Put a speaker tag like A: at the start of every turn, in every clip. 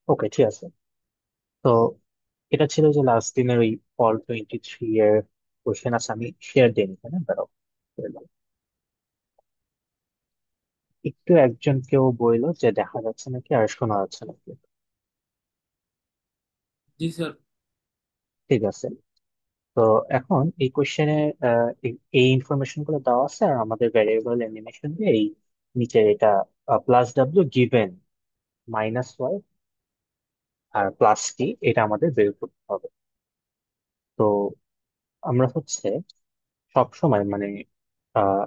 A: ওকে, ঠিক আছে। তো এটা ছিল যে লাস্ট দিনের ওই Fall 23 এর কোশ্চেন আছে, আমি শেয়ার দিই এখানে, দাঁড়াও। একটু একজন কেউ বললো যে দেখা যাচ্ছে নাকি আর শোনা যাচ্ছে নাকি।
B: জি স্যার।
A: ঠিক আছে। তো এখন এই কোশ্চেনে এই ইনফরমেশন গুলো দেওয়া আছে, আর আমাদের ভ্যারিয়েবল অ্যানিমেশন দিয়ে এই নিচে এটা +w গিভেন -y আর +t, এটা আমাদের বের করতে হবে। তো আমরা হচ্ছে সব সময় মানে আহ,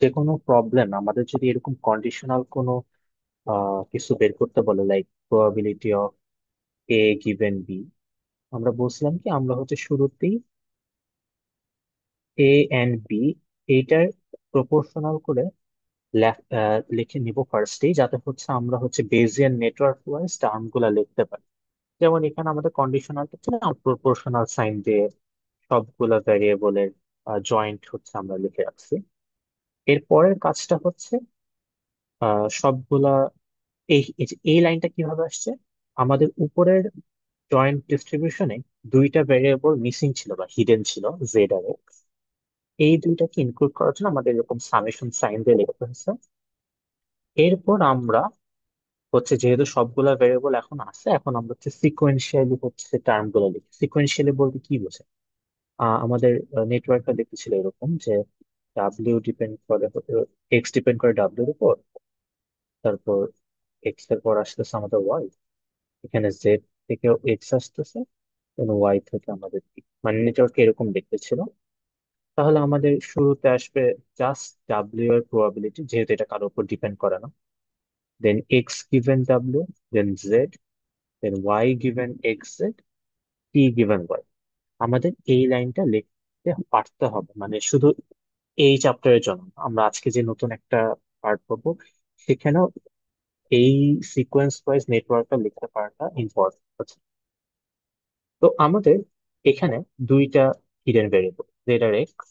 A: যে কোনো প্রবলেম আমাদের যদি এরকম কন্ডিশনাল কোনো কিছু বের করতে বলে, like probability of A given B, আমরা বলছিলাম কি আমরা হচ্ছে শুরুতেই এ এন্ড বি এইটার প্রপোর্শনাল করে লিখে নিব ফার্স্টেই, যাতে হচ্ছে আমরা হচ্ছে বেজিয়ান নেটওয়ার্ক ওয়াইজ টার্ম গুলা লিখতে পারি। যেমন এখানে আমাদের কন্ডিশনালটা ছিল প্রপোর্শনাল সাইন দিয়ে সবগুলা ভ্যারিয়েবলের জয়েন্ট হচ্ছে আমরা লিখে রাখছি। এর পরের কাজটা হচ্ছে সবগুলা এই লাইনটা কিভাবে আসছে, আমাদের উপরের জয়েন্ট ডিস্ট্রিবিউশনে দুইটা ভেরিয়েবল মিসিং ছিল বা হিডেন ছিল, জেড আর এক্স। এই দুইটাকে ইনক্লুড করার জন্য আমাদের এরকম সামেশন সাইন দিয়ে লিখতে হয়েছে। এরপর আমরা হচ্ছে যেহেতু সবগুলা ভেরিয়েবল এখন আছে, এখন আমরা হচ্ছে সিকোয়েন্সিয়ালি হচ্ছে টার্ম গুলো লিখি। সিকোয়েন্সিয়ালি বলতে কি বোঝে, আমাদের নেটওয়ার্কটা দেখতেছিল এরকম যে ডাব্লিউ ডিপেন্ড করে, এক্স ডিপেন্ড করে ডাব্লিউ এর উপর, তারপর এক্স এর পর আসতেছে আমাদের ওয়াই, এখানে জেড থেকেও এক্স আসতেছে, ওয়াই থেকে আমাদের কি, মানে নেটওয়ার্ক এরকম দেখতে ছিল। তাহলে আমাদের শুরুতে আসবে জাস্ট ডাব্লিউ এর প্রবাবিলিটি, যেহেতু এটা কারোর উপর ডিপেন্ড করে না, দেন এক্স গিভেন ডাব্লিউ, দেন জেড, দেন ওয়াই গিভেন এক্স জেড, টি গিভেন ওয়াই। আমাদের এই লাইনটা লিখতে পারতে হবে, মানে শুধু এই চ্যাপ্টারের জন্য না, আমরা আজকে যে নতুন একটা পার্ট পড়বো সেখানেও এই সিকোয়েন্স ওয়াইজ নেটওয়ার্কটা লিখতে পারাটা ইম্পর্টেন্ট। তো আমাদের এখানে দুইটা হিডেন ভেরিয়েবল, জেড আর এক্স।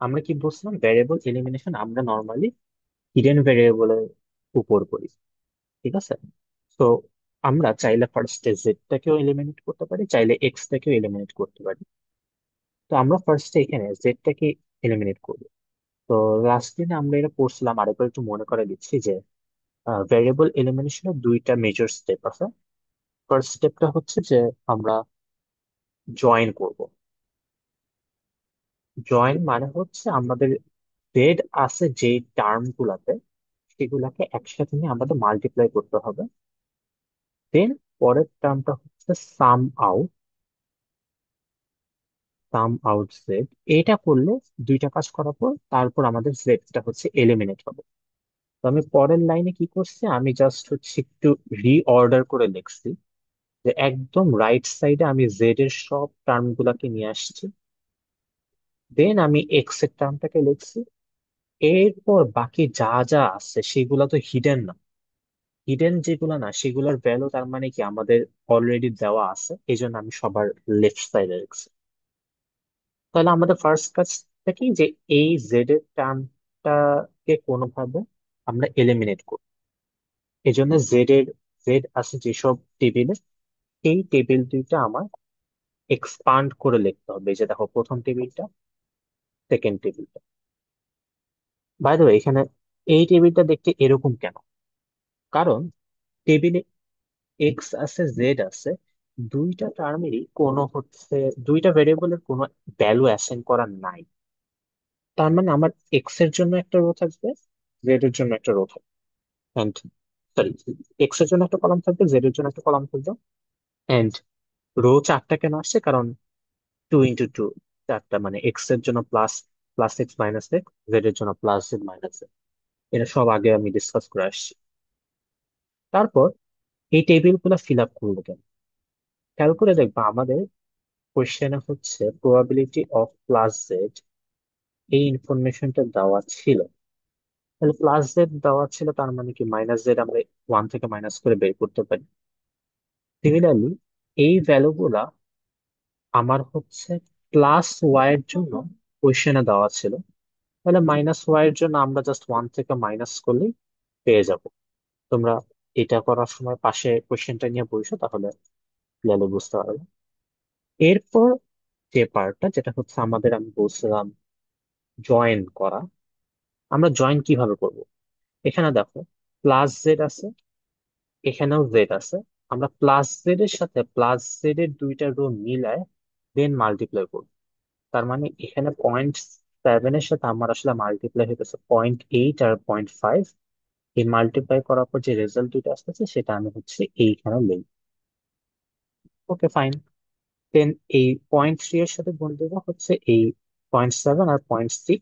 A: আমরা কি বলছিলাম, ভ্যারিয়েবল এলিমিনেশন আমরা নর্মালি হিডেন ভেরিয়েবলের উপর করি, ঠিক আছে? তো আমরা চাইলে ফার্স্টে জেড টাকেও এলিমিনেট করতে পারি, চাইলে এক্স টাকেও এলিমিনেট করতে পারি। তো আমরা ফার্স্টে এখানে জেড টাকে এলিমিনেট করবো। তো লাস্ট দিনে আমরা এটা পড়ছিলাম, আরেকবার একটু মনে করে দিচ্ছি যে ভ্যারিয়েবল এলিমিনেশনের দুইটা মেজর স্টেপ আছে। ফার্স্ট স্টেপটা হচ্ছে যে আমরা জয়েন করব। জয়েন মানে হচ্ছে আমাদের জেড আছে যে টার্ম গুলাতে, সেগুলাকে একসাথে নিয়ে আমাদের মাল্টিপ্লাই করতে হবে। দেন পরের টার্মটা হচ্ছে আউট সাম আউট জেড। এটা করলে দুইটা কাজ করার পর তারপর আমাদের জেডটা হচ্ছে এলিমিনেট হবে। তো আমি পরের লাইনে কি করছি, আমি জাস্ট হচ্ছে একটু রিঅর্ডার করে লিখছি যে একদম রাইট সাইডে আমি জেড এর সব টার্ম গুলাকে নিয়ে আসছি, দেন আমি এক্স এর টার্মটাকে লিখছি। এরপর বাকি যা যা আছে সেগুলা তো হিডেন না, হিডেন যেগুলো না সেগুলোর ভ্যালু তার মানে কি আমাদের অলরেডি দেওয়া আছে, এই জন্য আমি সবার লেফট সাইডে লিখছি। তাহলে আমাদের ফার্স্ট কাজটা কি, যে এই জেড এর টার্মটাকে কোনোভাবে আমরা এলিমিনেট করব। এই জন্য জেড আছে যেসব টেবিলে, এই টেবিল দুইটা আমার এক্সপান্ড করে লিখতে হবে। এই যে দেখো, প্রথম টেবিলটা, সেকেন্ড টেবিলটা। বাই দ্য ওয়ে, এখানে এই টেবিলটা দেখতে এরকম কেন? কারণ টেবিলে এক্স আছে জেড আছে, দুইটা টার্মেরই কোনো হচ্ছে দুইটা ভেরিয়েবলের কোনো ভ্যালু অ্যাসাইন করা নাই। তার মানে আমার এক্স এর জন্য একটা রো থাকবে, জেড এর জন্য একটা রো থাকবে, এন্ড সরি, এক্স এর জন্য একটা কলাম থাকবে, জেড এর জন্য একটা কলাম থাকবে। এন্ড রো চারটা কেন আসছে, কারণ 2 × 2, চারটা, মানে এক্স এর জন্য plus plus x minus x, Z এর জন্য প্লাস জেড মাইনাস জেড। এটা সব আগে আমি ডিসকাস করে আসছি। তারপর এই টেবিল গুলো ফিল আপ করবো কেন, খেয়াল করে দেখবা আমাদের কোশ্চেনে হচ্ছে প্রবাবিলিটি অফ প্লাস জেড, এই ইনফরমেশনটা দেওয়া ছিল। তাহলে প্লাস জেড দেওয়া ছিল, তার মানে কি মাইনাস জেড আমরা ওয়ান থেকে মাইনাস করে বের করতে পারি। সিমিলারলি এই ভ্যালু গুলা আমার হচ্ছে প্লাস ওয়াই এর জন্য কোশ্চেনে দেওয়া ছিল, তাহলে মাইনাস ওয়াই এর জন্য আমরা জাস্ট ওয়ান থেকে মাইনাস করলেই পেয়ে যাব। তোমরা এটা করার সময় পাশে কোশ্চেনটা নিয়ে বসো, তাহলে ক্লিয়ারলি বুঝতে পারবে। এরপর যে পার্টটা, যেটা হচ্ছে আমাদের, আমি বলছিলাম জয়েন করা। আমরা জয়েন কিভাবে করব? এখানে দেখো, প্লাস জেড আছে, এখানেও জেড আছে। আমরা প্লাস জেড এর সাথে প্লাস জেড এর দুইটা রো মিলায় দেন মাল্টিপ্লাই করব। তার মানে এখানে 0.7 এর সাথে আমার আসলে মাল্টিপ্লাই হইতেছে 0.8 আর 0.5। এই মাল্টিপ্লাই করার পর যে রেজাল্ট দুইটা আসতেছে সেটা আমি হচ্ছে এইখানে লিখব। ওকে, ফাইন। দেন এই 0.3 এর সাথে গুণ দেবো হচ্ছে এই 0.7 আর 0.6।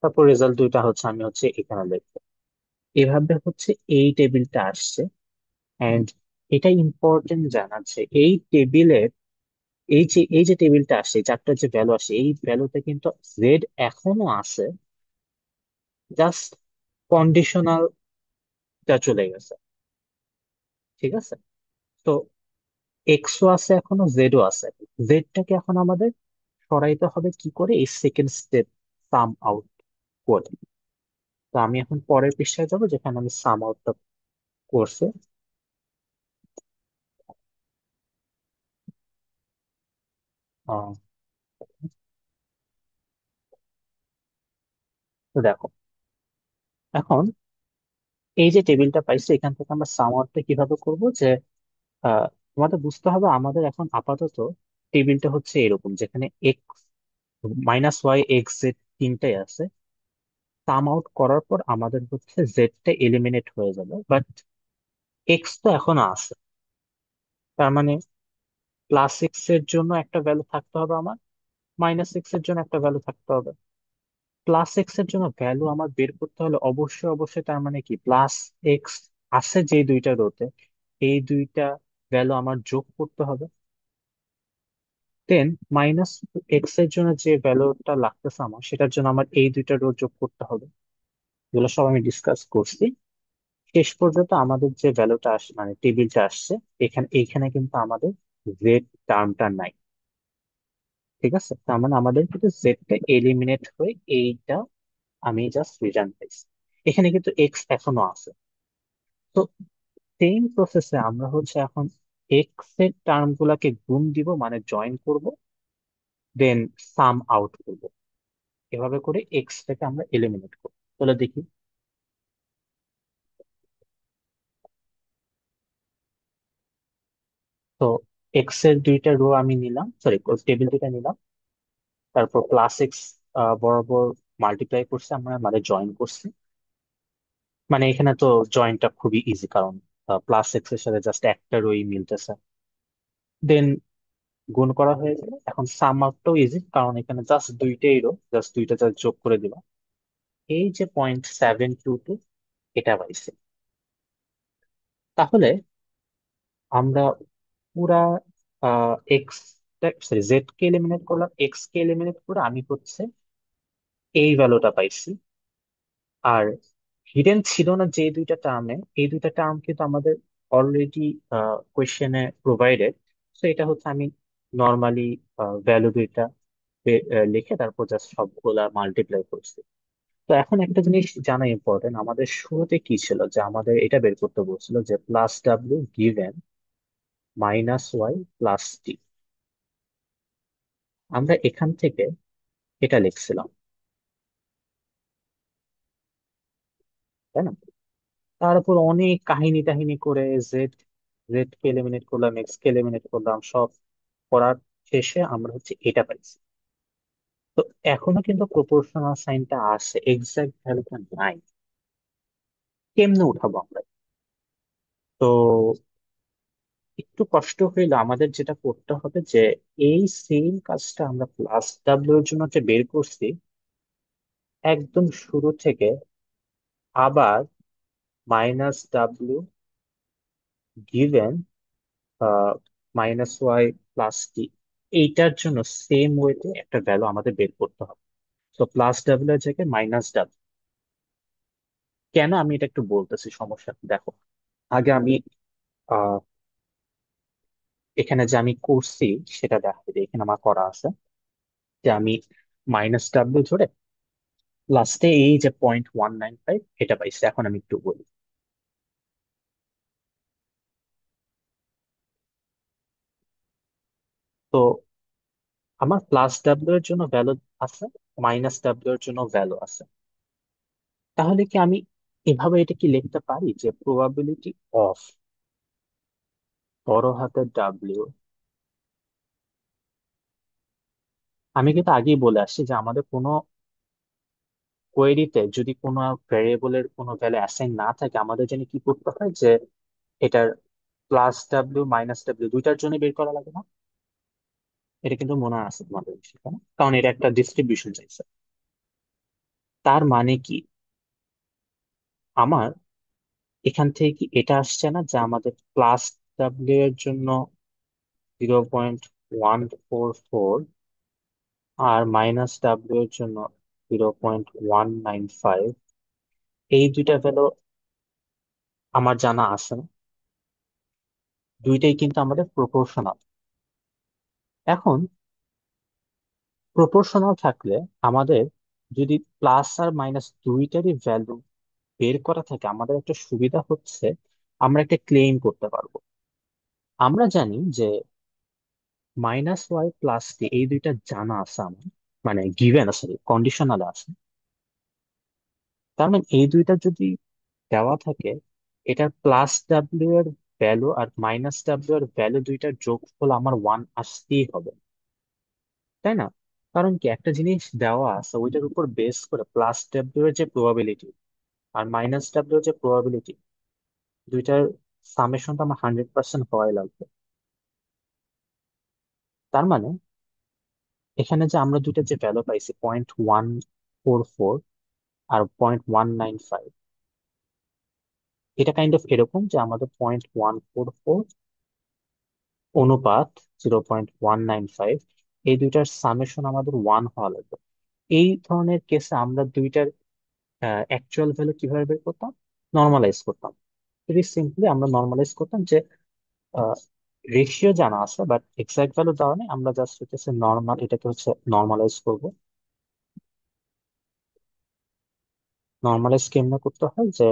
A: তারপর রেজাল্ট দুইটা হচ্ছে আমি হচ্ছে এখানে লিখবো। এভাবে হচ্ছে এই টেবিলটা আসছে। এন্ড এটা ইম্পর্টেন্ট জানাচ্ছে, এই টেবিলের এই যে টেবিলটা আসছে, এই চারটার যে ভ্যালু আসে, এই ভ্যালুতে কিন্তু জেড এখনো আছে, জাস্ট কন্ডিশনালটা চলে গেছে। ঠিক আছে? তো এক্সও আছে এখনো, জেডও আছে। জেডটাকে এখন আমাদের সরাইতে হবে কি করে? এই সেকেন্ড স্টেপ, সাম আউট করে। তো আমি এখন পরের পৃষ্ঠায় যাবো যেখানে আমি সাম আউটটা করছি। আহ, তো দেখো, এখন এই যে টেবিলটা পাইছি, এখান থেকে আমরা সাম আউটটা কিভাবে করব? যে আমাদের বুঝতে হবে, আমাদের এখন আপাতত টেবিলটা হচ্ছে এরকম, যেখানে X, minus Y, X, Z তিনটাই আছে। সাম আউট করার পর আমাদের হচ্ছে জেডটা এলিমিনেট হয়ে যাবে, বাট এক্স তো এখনো আছে। তার মানে প্লাস এক্স এর জন্য একটা ভ্যালু থাকতে হবে আমার, মাইনাস এক্স এর জন্য একটা ভ্যালু থাকতে হবে। প্লাস এক্স এর জন্য ভ্যালু আমার বের করতে হলে অবশ্যই অবশ্যই, তার মানে কি, প্লাস এক্স আছে যে দুইটা রোতে, এই দুইটা ভ্যালু আমার যোগ করতে হবে। দেন মাইনাস এক্স এর জন্য যে ভ্যালুটা লাগতেছে আমার, সেটার জন্য আমার এই দুইটা রো যোগ করতে হবে। এগুলো সব আমি ডিসকাস করছি। শেষ পর্যন্ত আমাদের যে ভ্যালুটা আসে, মানে টেবিলটা আসছে, এইখানে কিন্তু আমাদের জেড টার্মটা নাই। ঠিক আছে? তার মানে আমাদের কিন্তু জেডটা এলিমিনেট হয়ে এইটা আমি জাস্ট রিটার্ন পাইছি। এখানে কিন্তু এক্স এখনো আছে। তো সেম প্রসেসে আমরা হচ্ছে এখন এক্স এর টার্ম গুলাকে গুণ দিব, মানে জয়েন করব, দেন সাম আউট করব। এভাবে করে এক্স থেকে আমরা এলিমিনেট করব। তাহলে দেখি। তো এক্স এর দুইটা রো আমি নিলাম, সরি, টেবিল দুইটা নিলাম। তারপর প্লাস এক্স বরাবর মাল্টিপ্লাই করছে আমরা, মানে জয়েন করছি। মানে এখানে তো জয়েনটা খুবই ইজি, কারণ প্লাস এক্স এর সাথে জাস্ট একটা রোই মিলতেছে। দেন গুণ করা হয়ে গেল। এখন সাম আউটটাও ইজি, কারণ এখানে জাস্ট দুইটাই রো, জাস্ট দুইটা জাস্ট যোগ করে দিলাম। এই যে 0.722, এটা পাইছি। তাহলে আমরা পুরা এক্স, সরি, জেড কে এলিমিনেট করলাম, এক্স কে এলিমিনেট করে আমি হচ্ছে এই ভ্যালুটা পাইছি। আর হিডেন ছিল না যে দুইটা টার্মে, এই দুইটা টার্ম কিন্তু আমাদের অলরেডি কোয়েশ্চেনে প্রোভাইডেড। তো এটা হচ্ছে আমি নর্মালি ভ্যালু দুইটা লিখে তারপর জাস্ট সবগুলা মাল্টিপ্লাই করছি। তো এখন একটা জিনিস জানা ইম্পর্টেন্ট, আমাদের শুরুতে কি ছিল, যে আমাদের এটা বের করতে বলছিল যে plus W given minus Y plus T. আমরা এখান থেকে এটা লিখছিলাম, তাই না? তার উপর অনেক কাহিনী টাহিনী করে জেড জেড কে এলিমিনেট করলাম, এক্স কে এলিমিনেট করলাম, সব করার শেষে আমরা হচ্ছে এটা পাইছি। তো এখনো কিন্তু প্রপোর্শনাল সাইনটা আসে, এক্সাক্ট ভ্যালুটা নাই। কেমনে উঠাবো আমরা? তো একটু কষ্ট হইলে আমাদের যেটা করতে হবে, যে এই সেম কাজটা আমরা প্লাস ডাব্লিউ এর জন্য যে বের করছি, একদম শুরু থেকে আবার minus W given minus Y plus T, এইটার জন্য সেম ওয়েতে একটা ভ্যালু আমাদের বের করতে হবে। তো প্লাস ডাব্লিউ এর জায়গায় মাইনাস ডাব্লিউ। কেন, আমি এটা একটু বলতেছি, সমস্যা কি, দেখো। আগে আমি আহ এখানে যে আমি করছি সেটা দেখাই দিই। এখানে আমার করা আছে যে আমি মাইনাস ডাব্লিউ ধরে লাস্টে এই যে 0.195 এটা পাইছি। এখন আমি একটু বলি। তো আমার প্লাস ডাব্লিউ এর জন্য ভ্যালু আছে, মাইনাস ডাব্লিউ এর জন্য ভ্যালু আছে। তাহলে কি আমি এভাবে এটা কি লিখতে পারি যে প্রবাবিলিটি অফ বড় হাতের ডাব্লিউ, আমি কিন্তু আগেই বলে আসছি যে আমাদের কোনো কোয়েরিতে যদি কোনো ভ্যারিয়েবলের কোনো ভ্যালু অ্যাসাইন না থাকে, আমাদের জন্য কি করতে হয় যে এটার প্লাস ডাব্লিউ মাইনাস ডাব্লিউ দুইটার জন্য বের করা লাগে না? এটা কিন্তু মনে আছে তোমাদের সেখানে, কারণ এটা একটা ডিস্ট্রিবিউশন চাইছে। তার মানে কি আমার এখান থেকে কি এটা আসছে না যে আমাদের প্লাস ডাব্লিউ এর জন্য 0.144 আর মাইনাস ডাব্লিউ এর জন্য 0.195, এই দুইটা ভ্যালু আমার জানা আছে না? দুইটাই কিন্তু আমাদের প্রপোর্শনাল। এখন প্রপোর্শনাল থাকলে আমাদের যদি প্লাস আর মাইনাস দুইটারই ভ্যালু বের করা থাকে, আমাদের একটা সুবিধা হচ্ছে আমরা একটা ক্লেম করতে পারবো। আমরা জানি যে মাইনাস ওয়াই প্লাস টি এই দুইটা জানা আছে আমার, মানে গিভেন আছে, কন্ডিশনাল আছে। তার মানে এই দুইটা যদি দেওয়া থাকে, এটার প্লাস ডাব্লিউ এর ভ্যালু আর মাইনাস ডাব্লিউ এর ভ্যালু দুইটার যোগফল আমার ওয়ান আসতেই হবে, তাই না? কারণ কি একটা জিনিস দেওয়া আছে ওইটার উপর বেস করে প্লাস ডাব্লিউ এর যে প্রবাবিলিটি আর মাইনাস ডাব্লিউ এর যে প্রবাবিলিটি, দুইটার সামেশনটা আমার 100% হওয়াই লাগবে। তার মানে এখানে যে আমরা দুইটা যে ভ্যালু পাইছি 0.144 আর 0.195, এটা কাইন্ড অফ এরকম যে আমাদের 0.144 অনুপাত 0.195, এই দুইটার সামেশন আমাদের ওয়ান হওয়া লাগবে। এই ধরনের কেসে আমরা দুইটার অ্যাকচুয়াল ভ্যালু কিভাবে বের করতাম? নর্মালাইজ করতাম। ভেরি সিম্পলি আমরা নর্মালাইজ করতাম যে রেশিও জানা আছে বাট এক্সাক্ট ভ্যালু দেওয়া নেই, আমরা জাস্ট হচ্ছে নর্মাল, এটাকে হচ্ছে নর্মালাইজ করব। নর্মালাইজ কেমনে করতে হয় যে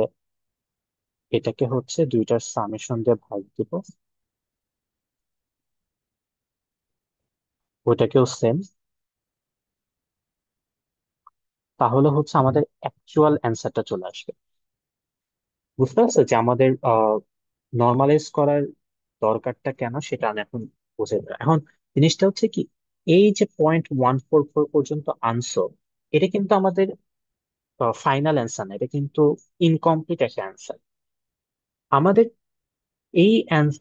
A: এটাকে হচ্ছে দুইটার সামেশন দিয়ে ভাগ দিব, ওইটাকেও সেম, তাহলে হচ্ছে আমাদের অ্যাকচুয়াল অ্যান্সারটা চলে আসবে। বুঝতে পারছো যে আমাদের নর্মালাইজ করার দরকারটা কেন, সেটা আমি এখন বুঝে গেলাম। এখন জিনিসটা হচ্ছে কি, এই যে 0.144 পর্যন্ত আনসো, এটা কিন্তু আমাদের ফাইনাল অ্যান্সার না, এটা কিন্তু ইনকমপ্লিট একটা অ্যান্সার। আমাদের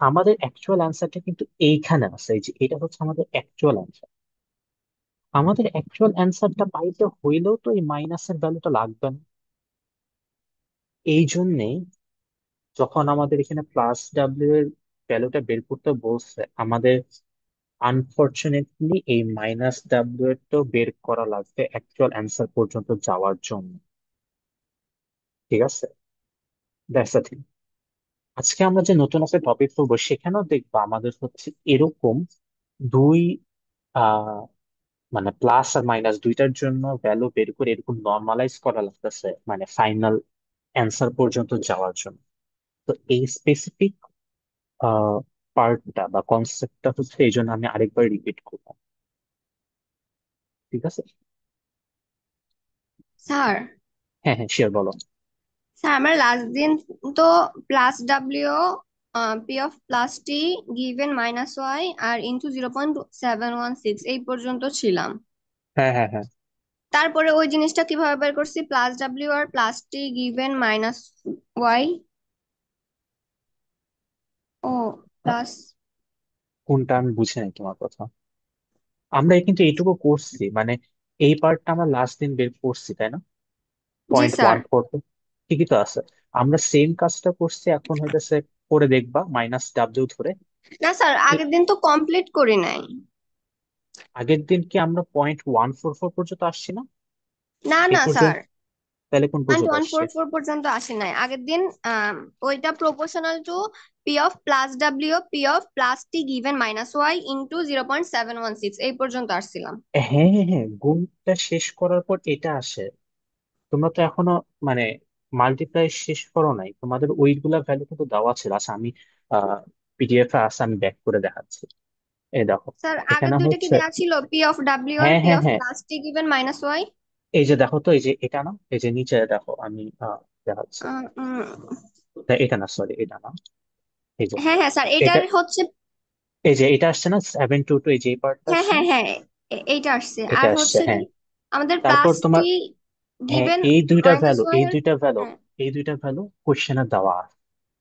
A: আমাদের অ্যাকচুয়াল অ্যান্সারটা কিন্তু এইখানে আছে, এই যে এটা হচ্ছে আমাদের অ্যাকচুয়াল অ্যান্সার। আমাদের অ্যাকচুয়াল অ্যান্সারটা পাইতে হইলেও তো এই মাইনাসের ভ্যালুটা লাগবে না। এই জন্যেই যখন আমাদের এখানে প্লাস ডাব্লিউ এর ভ্যালুটা বের করতে বলছে, আমাদের আনফরচুনেটলি এই মাইনাস ডাব্লিউ এর তো বের করা লাগবে অ্যাকচুয়াল অ্যান্সার পর্যন্ত যাওয়ার জন্য। ঠিক আছে, দ্যাটস দ্য থিং। আজকে আমরা যে নতুন একটা টপিক পড়বো সেখানেও দেখবো আমাদের হচ্ছে এরকম দুই আহ মানে প্লাস আর মাইনাস দুইটার জন্য ভ্যালু বের করে এরকম নর্মালাইজ করা লাগতেছে, মানে ফাইনাল অ্যান্সার পর্যন্ত যাওয়ার জন্য। তো এই স্পেসিফিক পার্টটা বা কনসেপ্টটা হচ্ছে এই জন্য আমি আরেকবার রিপিট করবো। ঠিক আছে?
B: স্যার,
A: হ্যাঁ হ্যাঁ, শিওর, বলো।
B: স্যার আমরা লাস্ট দিন তো plus W P of plus T given minus Y আর ইন্টু 0.716 এই পর্যন্ত ছিলাম।
A: হ্যাঁ হ্যাঁ হ্যাঁ।
B: তারপরে ওই জিনিসটা কিভাবে বের করছি, plus W R plus T given minus Y. ও,
A: আহ,
B: প্লাস।
A: কোনটা আমি বুঝি নাই তোমার কথা। আমরা কিন্তু এইটুকু করছি, মানে এই পার্টটা আমরা লাস্ট দিন বের করছি, তাই না?
B: জি
A: পয়েন্ট
B: স্যার।
A: ওয়ান ফোর ঠিকই তো আছে। আমরা সেম কাজটা করছি, এখন হইতেছে করে দেখবা মাইনাস ডাব্লিউ ধরে।
B: না স্যার,
A: এ-
B: আগের দিন তো কমপ্লিট করি নাই।
A: আগের দিন কি আমরা 0.144 পর্যন্ত আসছি না?
B: না
A: এই
B: না স্যার,
A: পর্যন্ত তাহলে কোন
B: পয়েন্ট
A: পর্যন্ত
B: ওয়ান
A: আসছে?
B: ফোর ফোর পর্যন্ত আসে নাই আগের দিন। ওইটা proportional to P of plus W P of plus T given minus Y into 0.716 এই পর্যন্ত আসছিলাম।
A: হ্যাঁ হ্যাঁ হ্যাঁ, গুণটা শেষ করার পর এটা আসে। তোমরা তো এখনো মানে মাল্টিপ্লাই শেষ করো নাই, তোমাদের ওইগুলা ভ্যালু কিন্তু দেওয়া ছিল। আচ্ছা আমি পিডিএফ এ আছে, আমি ব্যাক করে দেখাচ্ছি। এই দেখো,
B: স্যার আগের
A: এখানে
B: দুইটা কি
A: হচ্ছে,
B: দেওয়া ছিল, পি অফ ডাব্লিউ আর
A: হ্যাঁ
B: পি
A: হ্যাঁ
B: অফ
A: হ্যাঁ,
B: plus T given minus Y?
A: এই যে দেখো তো, এই যে এটা না, এই যে নিচে দেখো আমি দেখাচ্ছি। এটা না, সরি, এটা না, এই যে
B: হ্যাঁ হ্যাঁ স্যার,
A: এটা,
B: এটার হচ্ছে।
A: এই যে এটা আসছে না 722, এই যে এই পার্টটা
B: হ্যাঁ
A: আসছে
B: হ্যাঁ
A: না,
B: হ্যাঁ, এইটা আসছে।
A: এটা
B: আর
A: আসছে,
B: হচ্ছে কি,
A: হ্যাঁ।
B: আমাদের
A: তারপর
B: প্লাস
A: তোমার,
B: টি
A: হ্যাঁ,
B: গিভেন
A: এই দুইটা
B: মাইনাস
A: ভ্যালু,
B: ওয়াই
A: এই
B: এর।
A: দুইটা ভ্যালু,
B: হ্যাঁ।
A: এই দুইটা ভ্যালু কোশ্চেনে দেওয়া আছে।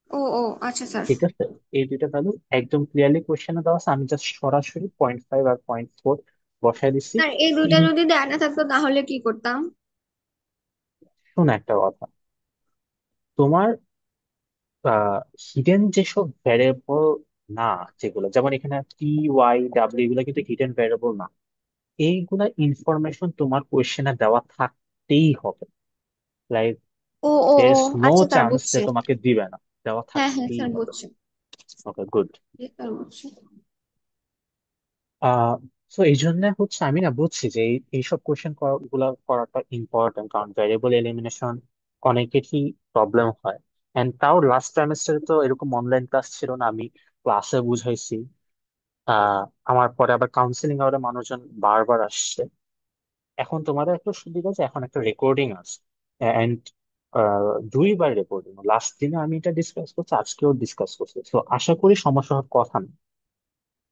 B: ও ও আচ্ছা স্যার।
A: ঠিক আছে, এই দুইটা ভ্যালু একদম ক্লিয়ারলি কোশ্চেনে দেওয়া আছে, আমি জাস্ট সরাসরি 0.5 আর 0.4 বসাই দিচ্ছি।
B: স্যার এই দুইটা
A: ইন,
B: যদি দেয়া না থাকতো তাহলে কি করতাম?
A: শোনো একটা কথা, তোমার হিডেন যেসব ভ্যারিয়েবল না, যেগুলো যেমন এখানে টি, ওয়াই, ডাব্লিউ, এগুলো কিন্তু হিডেন ভ্যারিয়েবল না। এইগুলা ইনফরমেশন তোমার কোয়েশ্চেনে দেওয়া থাকতেই হবে। Like
B: oh oh
A: there
B: oh
A: is no
B: আচ্ছা স্যার
A: চান্স যে
B: বুঝছি।
A: তোমাকে দিবে না, দেওয়া
B: হ্যাঁ হ্যাঁ
A: থাকতেই
B: স্যার
A: হবে।
B: বুঝছি।
A: ওকে, গুড।
B: জি, স্যার বুঝছি।
A: আহ তো এই জন্য হচ্ছে আমি না বুঝছি যে এইসব কোয়েশ্চেন গুলা করাটা ইম্পর্টেন্ট, কারণ ভ্যারিয়েবল এলিমিনেশন অনেকেরই প্রবলেম হয়। এন্ড তাও লাস্ট সেমিস্টারে তো এরকম অনলাইন ক্লাস ছিল না, আমি ক্লাসে বুঝাইছি। আহ আমার পরে আবার কাউন্সিলিং আওয়ারে মানুষজন বারবার আসছে। এখন তোমাদের একটা সুবিধা যে এখন একটা রেকর্ডিং আছে, এন্ড দুইবার রেকর্ডিং, লাস্ট দিনে আমি এটা ডিসকাস করছি, আজকেও ডিসকাস করছি, তো আশা করি সমস্যা হওয়ার কথা না।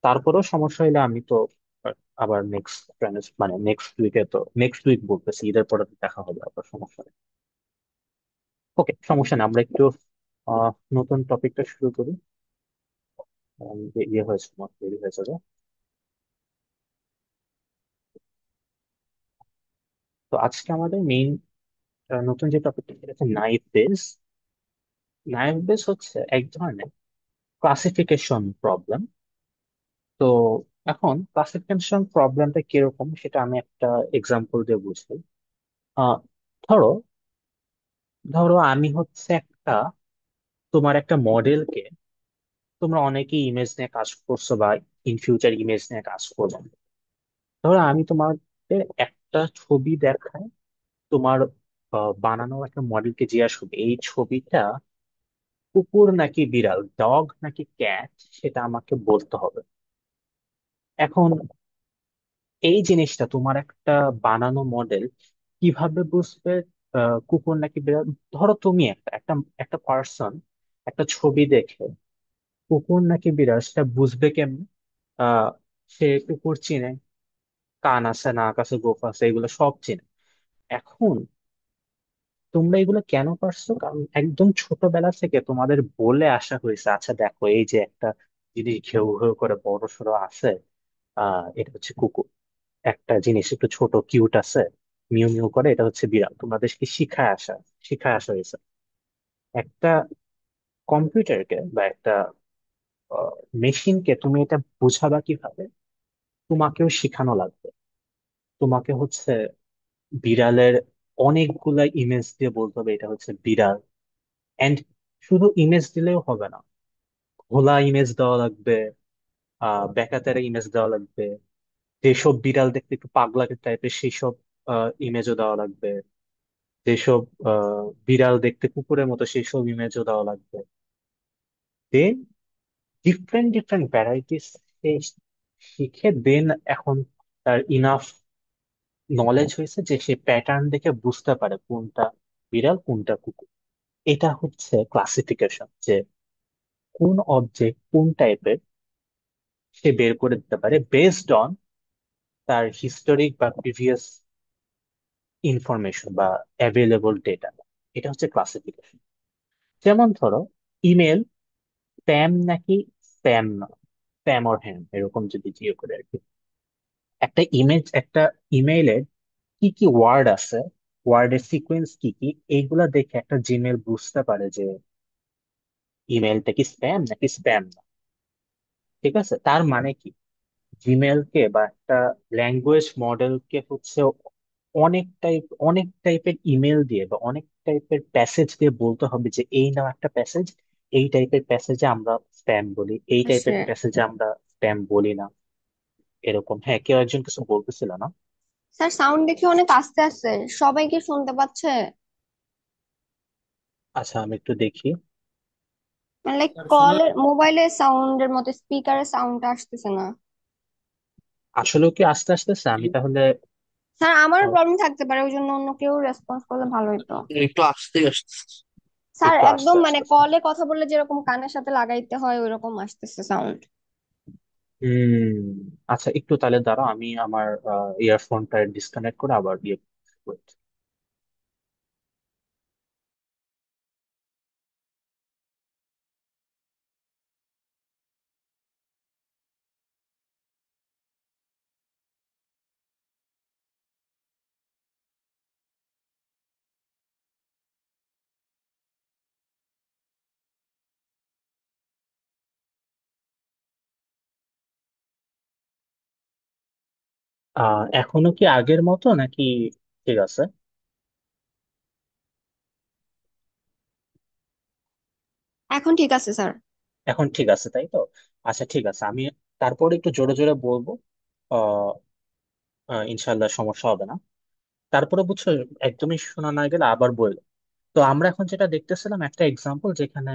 A: তারপরেও সমস্যা হলে আমি তো আবার নেক্সট, মানে নেক্সট উইকে, তো নেক্সট উইক বলতেছি, ঈদের পরে তো দেখা হবে, আবার সমস্যা নেই। ওকে, সমস্যা নেই, আমরা একটু নতুন টপিকটা শুরু করি। ইয়ে হয়েছে, আমার দেরি হয়ে যাবে। তো আজকে আমাদের মেইন নতুন যে টপিকটা, সেটা হচ্ছে নাইভ বেস। নাইভ বেস হচ্ছে এক ধরনের ক্লাসিফিকেশন প্রবলেম। তো এখন ক্লাসিফিকেশন প্রবলেমটা কিরকম সেটা আমি একটা এক্সাম্পল দিয়ে বুঝাই। আহ ধরো, আমি হচ্ছে একটা, তোমার একটা মডেলকে, তোমরা অনেকেই ইমেজ নিয়ে কাজ করছো বা ইন ফিউচার ইমেজ নিয়ে কাজ করবে। ধরো আমি তোমাদের একটা ছবি দেখাই, তোমার বানানো একটা মডেলকে জিজ্ঞাসা করবে এই ছবিটা কুকুর নাকি বিড়াল, ডগ নাকি ক্যাট, সেটা আমাকে বলতে হবে। এখন এই জিনিসটা তোমার একটা বানানো মডেল কিভাবে বুঝবে কুকুর নাকি বিড়াল? ধরো তুমি একটা একটা একটা পার্সন একটা ছবি দেখে কুকুর নাকি বিড়াল সেটা বুঝবে কেমনে? আহ সে কুকুর চিনে, কান আছে, নাক আছে, গোফ আছে, এগুলো সব চিনে। এখন তোমরা এগুলো কেন পারছো? কারণ একদম ছোটবেলা থেকে তোমাদের বলে আসা হয়েছে, আচ্ছা দেখো এই যে একটা জিনিস ঘেউ ঘেউ করে বড় সড়ো আছে, এটা হচ্ছে কুকুর। একটা জিনিস একটু ছোট কিউট আছে, মিউ মিউ করে, এটা হচ্ছে বিড়াল। তোমাদেরকে শিখায় আসা হয়েছে। একটা কম্পিউটারকে বা একটা মেশিনকে তুমি এটা বুঝাবা কিভাবে? তোমাকেও শিখানো লাগবে। তোমাকে হচ্ছে বিড়ালের অনেকগুলা ইমেজ দিয়ে বলতে হবে এটা হচ্ছে বিড়াল। এন্ড শুধু ইমেজ দিলেও হবে না, ঘোলা ইমেজ দেওয়া লাগবে, বেকাতেরা ইমেজ দেওয়া লাগবে, যেসব বিড়াল দেখতে একটু পাগলা টাইপের সেই সব ইমেজও দেওয়া লাগবে, যেসব বিড়াল দেখতে কুকুরের মতো সেই সব ইমেজও দেওয়া লাগবে। দেন ডিফারেন্ট ডিফারেন্ট ভ্যারাইটিস শিখে দেন এখন তার ইনাফ নলেজ হয়েছে যে সে প্যাটার্ন দেখে বুঝতে পারে কোনটা বিড়াল কোনটা কুকুর। এটা হচ্ছে ক্লাসিফিকেশন, যে কোন অবজেক্ট কোন টাইপের সে বের করে দিতে পারে বেসড অন তার হিস্টোরিক বা প্রিভিয়াস ইনফরমেশন বা অ্যাভেলেবল ডেটা। এটা হচ্ছে ক্লাসিফিকেশন। যেমন ধরো, ইমেল স্প্যাম নাকি স্প্যাম না, স্প্যাম অর হ্যাম, এরকম যদি জিজ্ঞেস করে আর কি। একটা ইমেইলের কি কি ওয়ার্ড আছে, ওয়ার্ডের সিকোয়েন্স কি কি, এইগুলা দেখে একটা জিমেল বুঝতে পারে যে ইমেলটা কি স্প্যাম নাকি স্প্যাম না। ঠিক আছে, তার মানে কি, জিমেলকে বা একটা ল্যাঙ্গুয়েজ মডেলকে হচ্ছে অনেক টাইপের ইমেল দিয়ে বা অনেক টাইপের প্যাসেজ দিয়ে বলতে হবে যে এই নাও একটা প্যাসেজ, এই টাইপের প্যাসেজে আমরা স্প্যাম বলি, এই
B: সে
A: টাইপের প্যাসেজে আমরা স্প্যাম বলি না। এরকম, হ্যাঁ, কেউ একজন কিছু বলতেছিল না?
B: স্যার সাউন্ড দেখি অনেক আস্তে আস্তে, সবাই কি শুনতে পাচ্ছে?
A: আচ্ছা, আমি একটু দেখি।
B: মানে লাইক কলের মোবাইলের সাউন্ডের মতো স্পিকারের সাউন্ডটা আসতেছে না।
A: আসলেও কি আস্তে আসতেছে? আমি তাহলে
B: স্যার আমার
A: আহ,
B: প্রবলেম থাকতে পারে, ওই জন্য অন্য কেউ রেসপন্স করলে ভালো হতো।
C: একটু আসতে আসতে।
B: স্যার
A: একটু
B: একদম
A: আস্তে
B: মানে
A: আসতেছে।
B: কলে কথা বললে যেরকম কানের সাথে লাগাইতে হয় ওইরকম আসতেছে সাউন্ড।
A: হুম। আচ্ছা, একটু তাহলে দাঁড়াও, আমি আমার ইয়ারফোনটা ডিসকানেক্ট করে আবার দিয়ে wait। এখনো কি আগের মতো নাকি ঠিক আছে?
B: এখন ঠিক আছে স্যার।
A: এখন ঠিক আছে, তাই তো? আচ্ছা, ঠিক আছে, আমি তারপরে একটু জোরে জোরে বলবো। আহ ইনশাল্লাহ সমস্যা হবে না। তারপরে বুঝছো, একদমই শোনা না গেলে আবার বলবো। তো আমরা এখন যেটা দেখতেছিলাম একটা এক্সাম্পল, যেখানে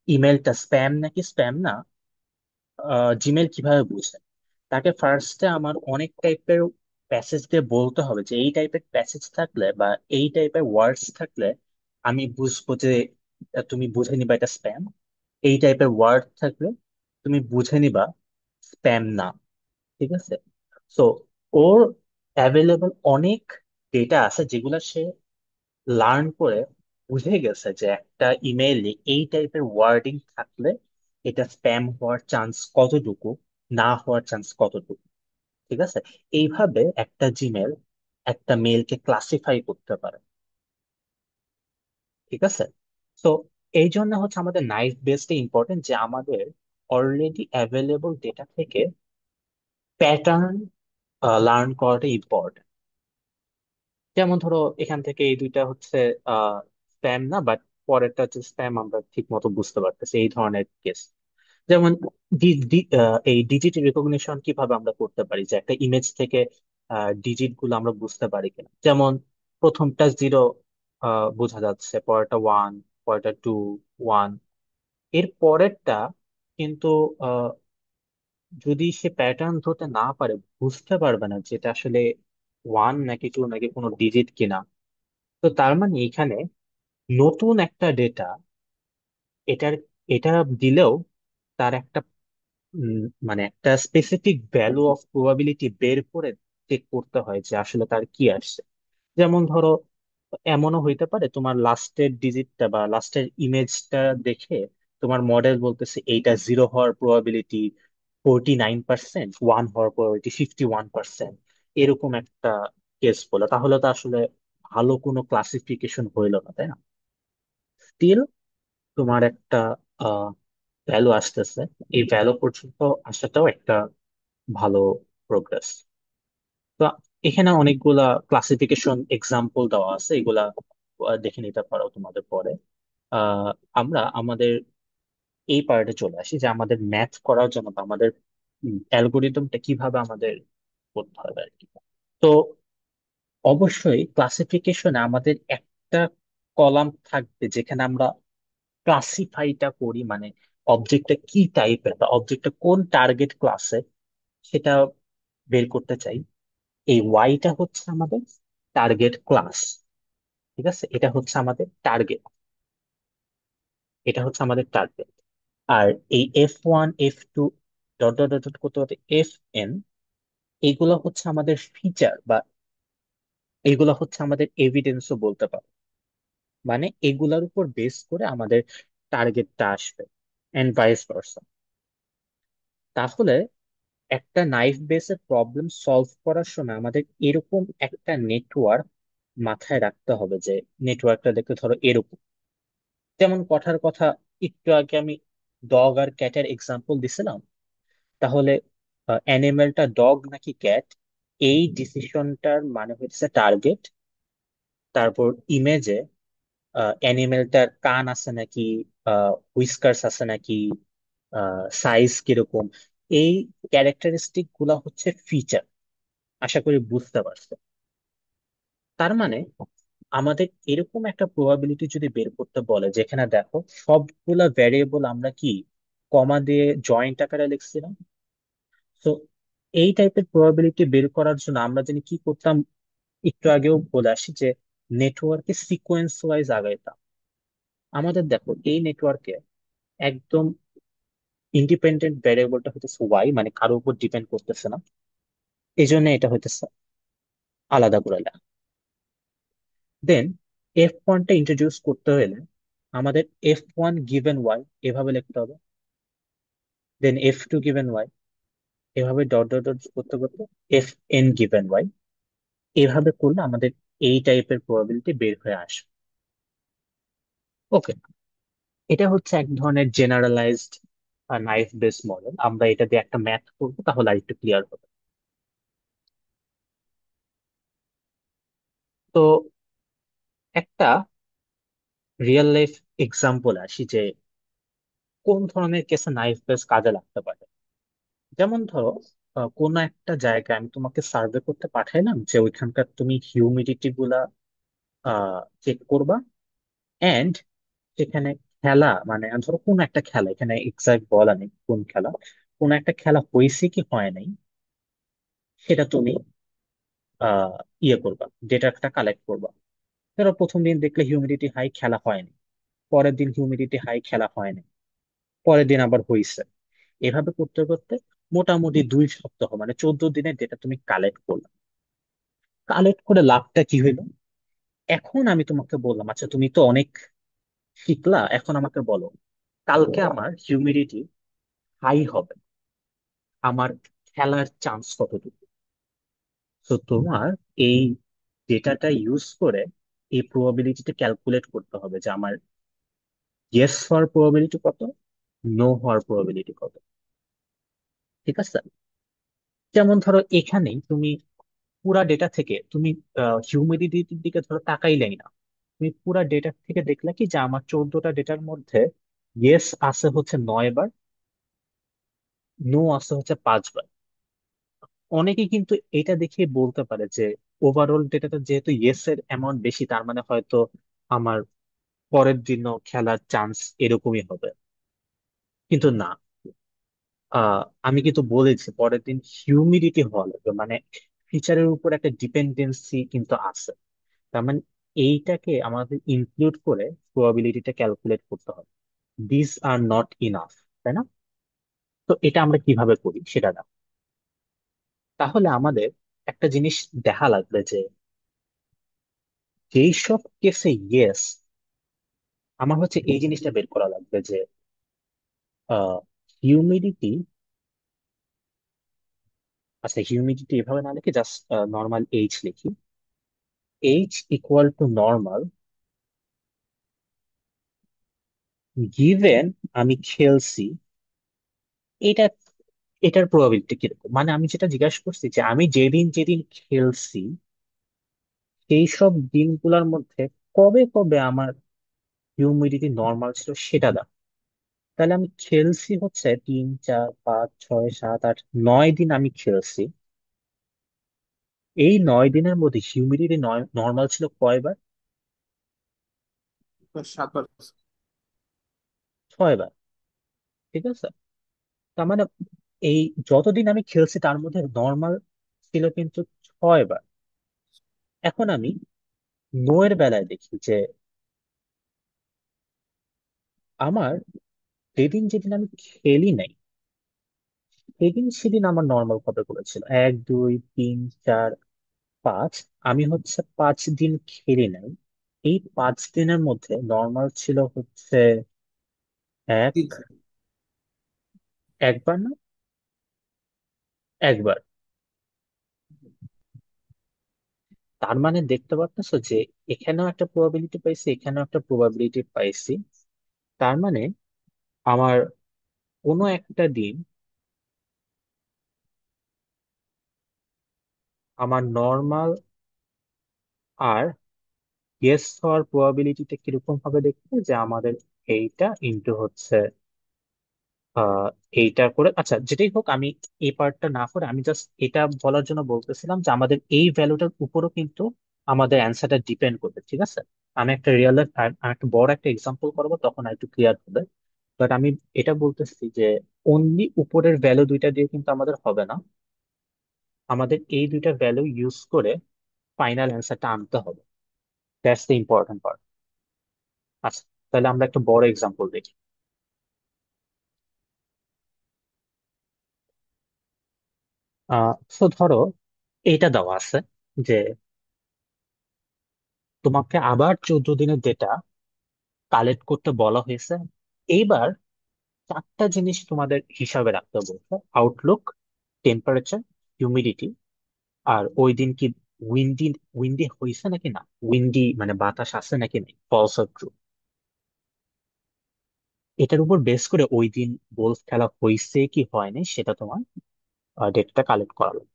A: ইমেলটা স্প্যাম নাকি স্প্যাম না, জিমেল কিভাবে বুঝে। তাকে ফার্স্টে আমার অনেক টাইপের প্যাসেজ দিয়ে বলতে হবে যে এই টাইপের প্যাসেজ থাকলে বা এই টাইপের ওয়ার্ডস থাকলে আমি বুঝবো যে তুমি বুঝে নিবা এটা স্প্যাম। এই টাইপের ওয়ার্ড থাকলে তুমি বুঝে নিবা স্প্যাম না। ঠিক আছে? সো ওর অ্যাভেলেবল অনেক ডেটা আছে যেগুলো সে লার্ন করে বুঝে গেছে যে একটা ইমেইলে এই টাইপের ওয়ার্ডিং থাকলে এটা স্প্যাম হওয়ার চান্স কতটুকু, না হওয়ার চান্স কতটুকু। ঠিক আছে? এইভাবে একটা জিমেল একটা মেলকে ক্লাসিফাই করতে পারে। ঠিক আছে? তো এই জন্য হচ্ছে আমাদের নাইফ বেসটা ইম্পর্টেন্ট, যে আমাদের অলরেডি অ্যাভেলেবল ডেটা থেকে প্যাটার্ন লার্ন করাটা ইম্পর্টেন্ট। যেমন ধরো এখান থেকে এই দুইটা হচ্ছে স্প্যাম না, বাট পরেরটা হচ্ছে স্প্যাম, আমরা ঠিক মতো বুঝতে পারতেছি এই ধরনের কেস। যেমন এই ডিজিট রেকগনিশন কিভাবে আমরা করতে পারি, যে একটা ইমেজ থেকে ডিজিট গুলো আমরা বুঝতে পারি কিনা। যেমন প্রথমটা জিরো বোঝা যাচ্ছে, পরেরটা ওয়ান, পরেরটা টু, ওয়ান, এর পরেরটা কিন্তু আহ, যদি সে প্যাটার্ন ধরতে না পারে, বুঝতে পারবে না যেটা আসলে ওয়ান নাকি টু নাকি কোনো ডিজিট কিনা। তো তার মানে এখানে নতুন একটা ডেটা, এটার এটা দিলেও তার একটা উম, মানে একটা স্পেসিফিক ভ্যালু অফ প্রবাবিলিটি বের করে চেক করতে হয় যে আসলে তার কি আসছে। যেমন ধরো এমনও হইতে পারে তোমার লাস্টের ডিজিটটা বা লাস্টের ইমেজটা দেখে তোমার মডেল বলতেছে এইটা জিরো হওয়ার প্রবাবিলিটি 49%, ওয়ান হওয়ার প্রবাবিলিটি 51%। এরকম একটা কেস বলে, তাহলে তো আসলে ভালো কোনো ক্লাসিফিকেশন হইলো না, তাই না? স্টিল তোমার একটা ভ্যালু আসতেছে, এই ভ্যালু পর্যন্ত আসাটাও একটা ভালো প্রোগ্রেস। তো এখানে অনেকগুলা ক্লাসিফিকেশন এক্সাম্পল দেওয়া আছে, এগুলা দেখে নিতে পারো তোমাদের পরে। আহ আমরা আমাদের এই পার্টে চলে আসি, যে আমাদের ম্যাথ করার জন্য বা আমাদের অ্যালগোরিদমটা কিভাবে আমাদের করতে হবে আর কি। তো অবশ্যই ক্লাসিফিকেশনে আমাদের একটা কলাম থাকবে যেখানে আমরা ক্লাসিফাইটা করি, মানে অবজেক্টটা কি টাইপের বা অবজেক্টটা কোন টার্গেট ক্লাসে সেটা বের করতে চাই। এই ওয়াইটা হচ্ছে আমাদের টার্গেট ক্লাস। ঠিক আছে? এটা হচ্ছে আমাদের টার্গেট, এটা হচ্ছে আমাদের টার্গেট। আর এই F1, F2 dot dot dot dot করতে করতে FN, এগুলো হচ্ছে আমাদের ফিচার বা এগুলো হচ্ছে আমাদের এভিডেন্সও বলতে পারো। মানে এগুলার উপর বেস করে আমাদের টার্গেটটা আসবে, এন্ড ভাইস ভার্সা। তাহলে একটা নাইফ বেসের প্রবলেম সলভ করার সময় আমাদের এরকম একটা নেটওয়ার্ক মাথায় রাখতে হবে, যে নেটওয়ার্কটা দেখতে ধরো এরকম। যেমন কথার কথা, একটু আগে আমি ডগ আর ক্যাটের এক্সাম্পল দিছিলাম। তাহলে অ্যানিমেলটা ডগ নাকি ক্যাট, এই ডিসিশনটার মানে হচ্ছে টার্গেট। তারপর ইমেজে অ্যানিমেলটার কান আছে নাকি, হুইস্কার্স আছে নাকি, সাইজ কিরকম, এই ক্যারেক্টারিস্টিক গুলা হচ্ছে ফিচার। আশা করি বুঝতে পারছো। তার মানে আমাদের এরকম একটা প্রবাবিলিটি যদি বের করতে বলে, যেখানে দেখো সবগুলা ভ্যারিয়েবল আমরা কি কমা দিয়ে জয়েন্ট আকারে লিখছিলাম। এই টাইপের প্রবাবিলিটি বের করার জন্য আমরা জানি কি করতাম, একটু আগেও বলে আসি যে নেটওয়ার্কে সিকোয়েন্স ওয়াইজ আগাইতাম। আমাদের দেখো এই নেটওয়ার্কে একদম ইন্ডিপেন্ডেন্ট ভ্যারিয়েবলটা হইতেছে ওয়াই, মানে কারোর উপর ডিপেন্ড করতেছে না, এই জন্য এটা হইতেছে আলাদা করে লেখা। দেন F1টা ইন্ট্রোডিউস করতে হলে আমাদের F1 গিভেন ওয়াই এভাবে লিখতে হবে, দেন F2 গিভেন ওয়াই, এভাবে ডট ডট ডট করতে করতে Fn গিভেন ওয়াই, এভাবে করলে আমাদের এই টাইপের প্রবাবিলিটি বের হয়ে আসবে। ওকে, এটা হচ্ছে এক ধরনের জেনারেলাইজড নাইফ বেস মডেল। আমরা এটা দিয়ে একটা ম্যাথ করবো, তাহলে আরেকটু ক্লিয়ার হবে। তো একটা রিয়েল লাইফ এক্সাম্পল আসি যে কোন ধরনের কেসে নাইফ বেস কাজে লাগতে পারে। যেমন ধরো কোনো একটা জায়গায় আমি তোমাকে সার্ভে করতে পাঠাইলাম যে ওইখানকার তুমি হিউমিডিটি গুলা চেক করবা, এন্ড সেখানে খেলা, মানে ধরো কোন একটা খেলা, এখানে এক্সাক্ট বলা নেই কোন খেলা, কোন একটা খেলা হয়েছে কি হয় নাই সেটা তুমি আহ ইয়ে করবা, ডেটাটা কালেক্ট করবা। ধরো প্রথম দিন দেখলে হিউমিডিটি হাই, খেলা হয়নি। পরের দিন হিউমিডিটি হাই, খেলা হয়নি। পরের দিন আবার হইছে। এভাবে করতে করতে মোটামুটি 2 সপ্তাহ, মানে 14 দিনের ডেটা তুমি কালেক্ট করলে। কালেক্ট করে লাভটা কি হইলো? এখন আমি তোমাকে বললাম, আচ্ছা তুমি তো অনেক শিখলা, এখন আমাকে বলো কালকে আমার হিউমিডিটি হাই হবে, আমার খেলার চান্স কতটুকু। তো তোমার এই ডেটাটা ইউজ করে এই প্রবাবিলিটিটা ক্যালকুলেট করতে হবে যে আমার ইয়েস হওয়ার প্রবাবিলিটি কত, নো হওয়ার প্রবাবিলিটি কত। ঠিক আছে? যেমন ধরো এখানেই তুমি পুরা ডেটা থেকে তুমি হিউমিডিটির দিকে ধরো তাকাইলেই না, তুমি পুরা ডেটা থেকে দেখলে কি যে আমার 14টা ডেটার মধ্যে ইয়েস আছে হচ্ছে 9 বার, নো আছে হচ্ছে 5 বার। অনেকে কিন্তু এটা দেখে বলতে পারে যে ওভারঅল ডেটাটা যেহেতু ইয়েস এর অ্যামাউন্ট বেশি, তার মানে হয়তো আমার পরের দিনও খেলার চান্স এরকমই হবে। কিন্তু না, আমি কিন্তু বলেছি পরের দিন হিউমিডিটি হওয়া লাগবে, মানে ফিচারের উপর একটা ডিপেন্ডেন্সি কিন্তু আছে। তার মানে এইটাকে আমাদের ইনক্লুড করে প্রবাবিলিটিটা ক্যালকুলেট করতে হবে। দিস আর নট ইনাফ, তাই না? তো এটা আমরা কিভাবে করি সেটা না, তাহলে আমাদের একটা জিনিস দেখা লাগবে যে যেই সব কেসে ইয়েস, আমার হচ্ছে এই জিনিসটা বের করা লাগবে যে হিউমিডিটি, আচ্ছা হিউমিডিটি এভাবে না লিখে জাস্ট নর্মাল এইচ লিখি। H equal to normal given আমি খেলছি, এটা, এটার প্রবাবিলিটি কিরকম, মানে আমি যেটা জিজ্ঞাসা করছি যে আমি যেদিন যেদিন খেলছি সেই সব দিনগুলোর মধ্যে কবে কবে আমার হিউমিডিটি নর্মাল ছিল সেটা দাও। তাহলে আমি খেলছি হচ্ছে 3 4 5 6 7 8 9 দিন আমি খেলছি। এই 9 দিনের মধ্যে হিউমিডিটি নর্মাল ছিল কয়বার?
C: 7 বার।
A: 6 বার। ঠিক আছে? তার মানে এই যতদিন আমি খেলছি তার মধ্যে নর্মাল ছিল কিন্তু 6 বার। এখন আমি নো এর বেলায় দেখি যে আমার যেদিন যেদিন আমি খেলি নাই সেদিন সেদিন আমার নর্মাল কত করেছিল, 1 2 3 4 5। আমি হচ্ছে 5 দিন খেলি নাই, এই 5 দিনের মধ্যে নর্মাল ছিল হচ্ছে এক,
C: 3।
A: একবার না, একবার। তার মানে দেখতে পারতেছো যে এখানেও একটা প্রবাবিলিটি পাইছি, এখানেও একটা প্রবাবিলিটি পাইছি। তার মানে আমার কোনো একটা দিন আমার নর্মাল আর গেস হওয়ার প্রবাবিলিটিটা কিরকম হবে দেখতে, যে আমাদের এইটা ইন্টু হচ্ছে আহ এইটা করে, আচ্ছা যেটাই হোক আমি এই পার্টটা না করে আমি জাস্ট এটা বলার জন্য বলতেছিলাম যে আমাদের এই ভ্যালুটার উপরও কিন্তু আমাদের অ্যান্সারটা ডিপেন্ড করবে। ঠিক আছে? আমি একটা রিয়েল একটা বড় একটা এক্সাম্পল করবো, তখন আর একটু ক্লিয়ার হবে। বাট আমি এটা বলতেছি যে অনলি উপরের ভ্যালু দুইটা দিয়ে কিন্তু আমাদের হবে না, আমাদের এই দুইটা ভ্যালু ইউজ করে ফাইনাল অ্যান্সারটা আনতে হবে। That's the important part. আচ্ছা, তাহলে আমরা একটা বড় এক্সাম্পল দেখি। সো ধরো এইটা দেওয়া আছে যে তোমাকে আবার 14 দিনের ডেটা কালেক্ট করতে বলা হয়েছে। এইবার চারটা জিনিস তোমাদের হিসাবে রাখতে বলছে: আউটলুক, টেম্পারেচার, হিউমিডিটি, আর ওই দিন কি উইন্ডি উইন্ডি হয়েছে নাকি না, উইন্ডি মানে বাতাস আছে নাকি নেই, ফলস অর ট্রু। এটার উপর বেস করে ওই দিন গোলফ খেলা হয়েছে কি হয়নি সেটা তোমার ডেটাটা কালেক্ট করা লাগবে।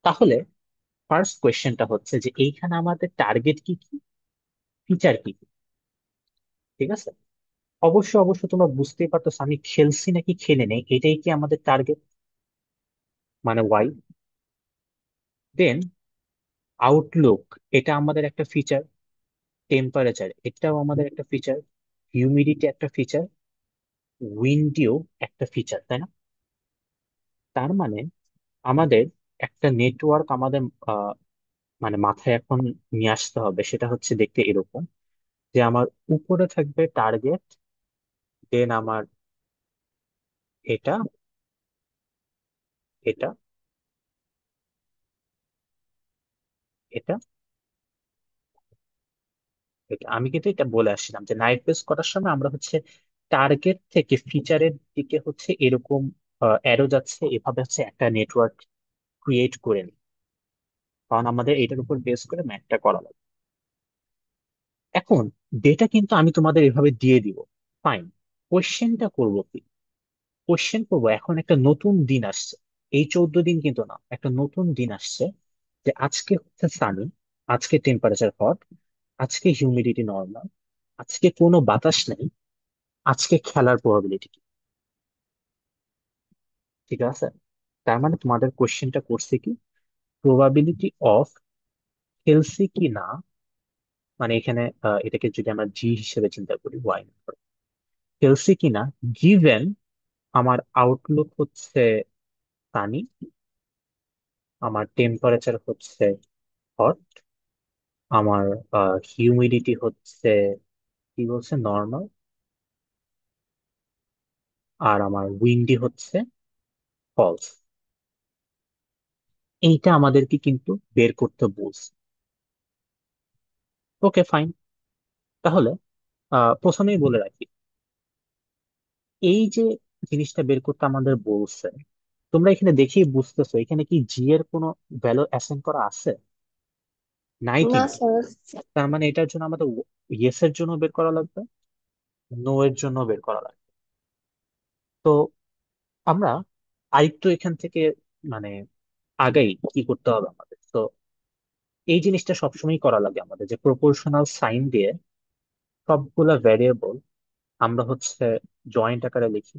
A: তাহলে ফার্স্ট কোয়েশ্চেনটা হচ্ছে যে এইখানে আমাদের টার্গেট কি কি, ফিচার কি কি। ঠিক আছে, অবশ্যই অবশ্যই তোমরা বুঝতেই পারতেছো আমি খেলছি নাকি খেলে নেই, এটাই কি আমাদের টার্গেট, মানে ওয়াই। দেন আউটলুক, এটা আমাদের একটা ফিচার। টেম্পারেচার, এটাও আমাদের একটা ফিচার। হিউমিডিটি একটা ফিচার। উইন্ডিও একটা ফিচার, তাই না? তার মানে আমাদের একটা নেটওয়ার্ক আমাদের আহ, মানে মাথায় এখন নিয়ে আসতে হবে, সেটা হচ্ছে দেখতে এরকম যে আমার উপরে থাকবে টার্গেট, দেন আমার এটা, এটা, এটা, এটা। আমি কিন্তু এটা বলে আসছিলাম যে নাইট বেস করার সময় আমরা হচ্ছে টার্গেট থেকে ফিচারের দিকে হচ্ছে এরকম অ্যারো যাচ্ছে, এভাবে হচ্ছে একটা নেটওয়ার্ক ক্রিয়েট করে নিই, কারণ আমাদের এটার উপর বেস করে ম্যাথটা করা লাগবে। এখন ডেটা কিন্তু আমি তোমাদের এভাবে দিয়ে দিব, ফাইন। কোশ্চেনটা করবো কি? কোশ্চেন করবো, এখন একটা নতুন দিন আসছে, এই 14 দিন কিন্তু না, একটা নতুন দিন আসছে যে আজকে হচ্ছে সানি, আজকে টেম্পারেচার হট, আজকে হিউমিডিটি নর্মাল, আজকে কোনো বাতাস নেই, আজকে খেলার প্রবাবিলিটি কি। ঠিক আছে, তার মানে তোমাদের কোশ্চেনটা করছে কি, প্রবাবিলিটি অফ খেলছে কি না, মানে এখানে এটাকে যদি আমরা জি হিসেবে চিন্তা করি, ওয়াই খেলছে কি না, গিভেন আমার আউটলুক হচ্ছে সানি, আমার টেম্পারেচার হচ্ছে হট, আমার হিউমিডিটি হচ্ছে কি বলছে নর্মাল, আর আমার উইন্ডি হচ্ছে ফলস। এইটা আমাদেরকে কিন্তু বের করতে বলছে। Okay fine. তাহলে প্রথমেই বলে রাখি, এই যে জিনিসটা বের করতে আমাদের বলছে, তোমরা এখানে দেখেই বুঝতেছো এখানে কি জি এর কোনো ভ্যালু অ্যাসাইন করা আছে? নাই
B: না
A: কিন্তু।
B: স্যার।
A: তার মানে এটার জন্য আমাদের ইয়েস এর জন্য বের করা লাগবে, নো এর জন্য বের করা লাগবে। তো আমরা আরেকটু এখান থেকে মানে আগাই কি করতে হবে আমাদের। তো এই জিনিসটা সবসময় করা লাগে আমাদের, যে প্রপোর্শনাল সাইন দিয়ে সবগুলা ভ্যারিয়েবল আমরা হচ্ছে জয়েন্ট আকারে লিখি।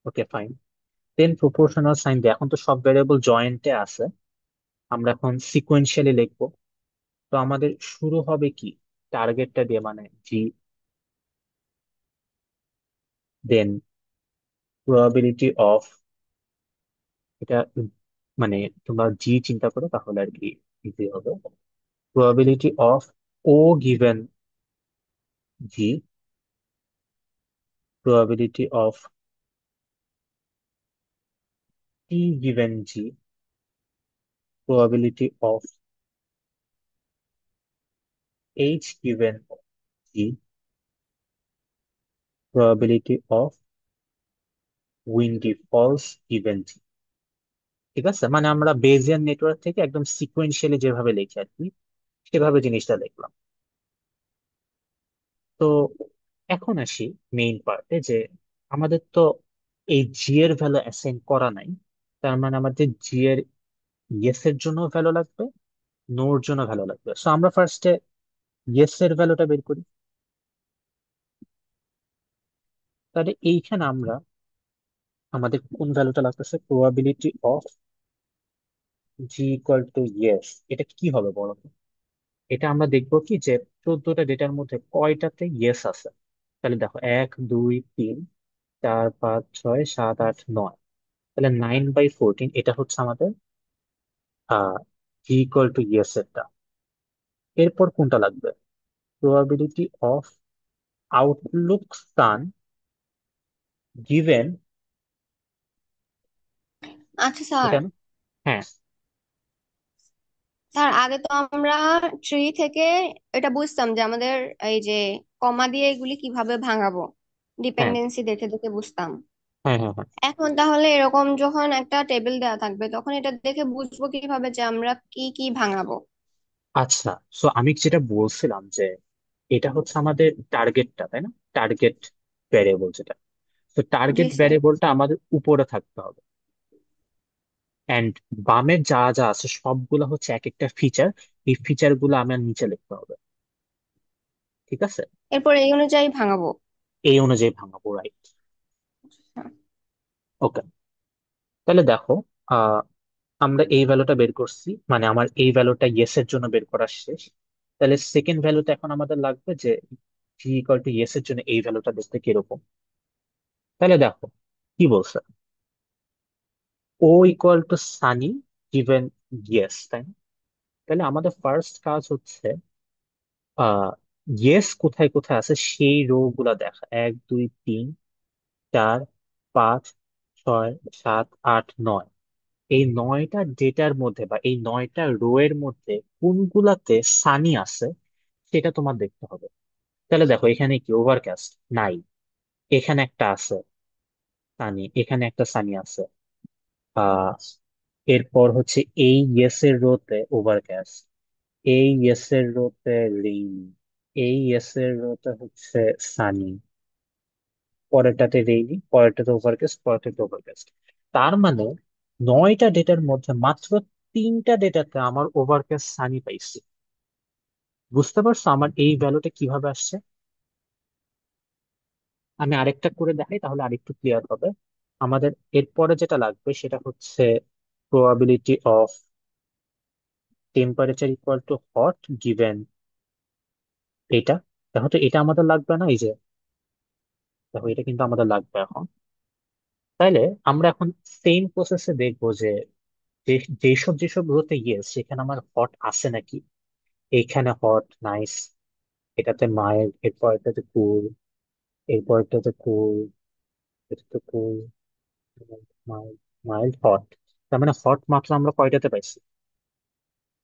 A: Okay fine. Then proportional sign দিয়ে এখন তো সব ভ্যারিয়েবল জয়েন্টে আছে, আমরা এখন সিকোয়েন্সিয়ালি লিখবো। তো আমাদের শুরু হবে কি, টার্গেটটা দিয়ে মানে জি, দেন প্রবাবিলিটি অফ, এটা মানে তোমরা জি চিন্তা করো তাহলে আর কি ইজি হবে। Probability of O given G, probability of T given G, probability of H given G, probability of windy false given G. ঠিক আছে, মানে আমরা বেজিয়ান নেটওয়ার্ক থেকে একদম সিকোয়েন্সিয়ালি যেভাবে লিখি আর কি, সেভাবে জিনিসটা লিখলাম। তো এখন আসি মেইন পার্টে, যে আমাদের তো এই জি এর ভ্যালু অ্যাসাইন করা নাই। তার মানে আমাদের জি এর ইয়েস এর জন্য ভ্যালু লাগবে, নোর জন্য ভ্যালু লাগবে। সো আমরা ফার্স্টে ইয়েস এর ভ্যালুটা বের করি। তাহলে এইখানে আমরা আমাদের কোন ভ্যালুটা লাগতেছে, probability of G equal to yes, এটা কি হবে বলো তো? এটা আমরা দেখবো কি যে 14টা ডেটার মধ্যে কয়টাতে ইয়েস আছে। তাহলে দেখো 1 2 3 4 5 6 7 8 9, তাহলে 9/14 এটা হচ্ছে আমাদের ইকুয়াল টু ইয়েস এরটা। এরপর কোনটা লাগবে? Probability of outlook sun given,
B: আচ্ছা স্যার,
A: এটা না? হ্যাঁ,
B: স্যার আগে তো আমরা ট্রি থেকে এটা বুঝতাম যে আমাদের এই যে কমা দিয়ে এগুলি কিভাবে ভাঙাবো,
A: হ্যাঁ,
B: ডিপেন্ডেন্সি দেখে দেখে বুঝতাম।
A: হ্যাঁ, হ্যাঁ, হ্যাঁ।
B: এখন তাহলে এরকম যখন একটা টেবিল দেওয়া থাকবে তখন এটা দেখে বুঝবো কিভাবে যে আমরা কি কি ভাঙাবো?
A: আচ্ছা, সো আমি যেটা বলছিলাম যে এটা হচ্ছে আমাদের টার্গেটটা, তাই না? টার্গেট ভ্যারিয়েবল যেটা, তো
B: জি
A: টার্গেট
B: স্যার।
A: ভ্যারিয়েবলটা আমাদের উপরে থাকতে হবে। এন্ড বামের যা যা আছে সবগুলো হচ্ছে এক একটা ফিচার। এই ফিচার গুলো আমার নিচে লিখতে হবে। ঠিক আছে?
B: এরপর এই অনুযায়ী ভাঙাবো।
A: এই অনুযায়ী ভাঙাবো, রাইট? ওকে, তাহলে দেখো, আহ আমরা এই ভ্যালুটা বের করছি, মানে আমার এই ভ্যালুটা ইয়েস এর জন্য বের করা শেষ। তাহলে সেকেন্ড ভ্যালুটা এখন আমাদের লাগবে যে ভি ইকুয়াল টু ইয়েস এর জন্য এই ভ্যালুটা দেখতে কিরকম। তাহলে দেখো কি বলছে, O equal to sunny given yes, তাই না? তাহলে আমাদের ফার্স্ট কাজ হচ্ছে আহ ইয়েস কোথায় কোথায় আছে সেই রো গুলা দেখা। 1 2 3 4 5 6 7 8 9, এই 9টা ডেটার মধ্যে বা এই 9টা রো এর মধ্যে কোনগুলাতে সানি আছে সেটা তোমার দেখতে হবে। তাহলে দেখো এখানে কি ওভারকাস্ট নাই, এখানে একটা আছে সানি, এখানে একটা সানি আছে। আহ এরপর হচ্ছে এই ইয়েস এর রোতে ওভারকাস্ট, এই ইয়েস এর রোতে রেইন, এই ইয়েস এর রোতে হচ্ছে সানি, পরেরটাতে রেইনি, পরেরটাতে ওভারকাস্ট, পরেরটাতে ওভারকাস্ট। তার মানে 9টা ডেটার মধ্যে মাত্র 3টা ডেটাতে আমার ওভারকাস্ট সানি পাইছি। বুঝতে পারছো আমার এই ভ্যালুটা কিভাবে আসছে? আমি আরেকটা করে দেখাই তাহলে আরেকটু ক্লিয়ার হবে। আমাদের এরপরে যেটা লাগবে সেটা হচ্ছে probability of temperature equal too hot given এটা। দেখো তো এটা আমাদের লাগবে না, এই যে দেখো এটা কিন্তু আমাদের লাগবে এখন। তাইলে আমরা এখন সেম প্রসেসে দেখবো যে যেসব যেসব রোতে ইয়েস সেখানে আমার হট আছে নাকি। এইখানে হট, নাইস। এটাতে মাইল্ড, এরপর এটাতে কুল, এরপর এটাতে কুল, এটাতে কুল, মাইল্ড, মাইল্ড, হট। তার মানে হট মাত্র আমরা কয়টাতে পাইছি?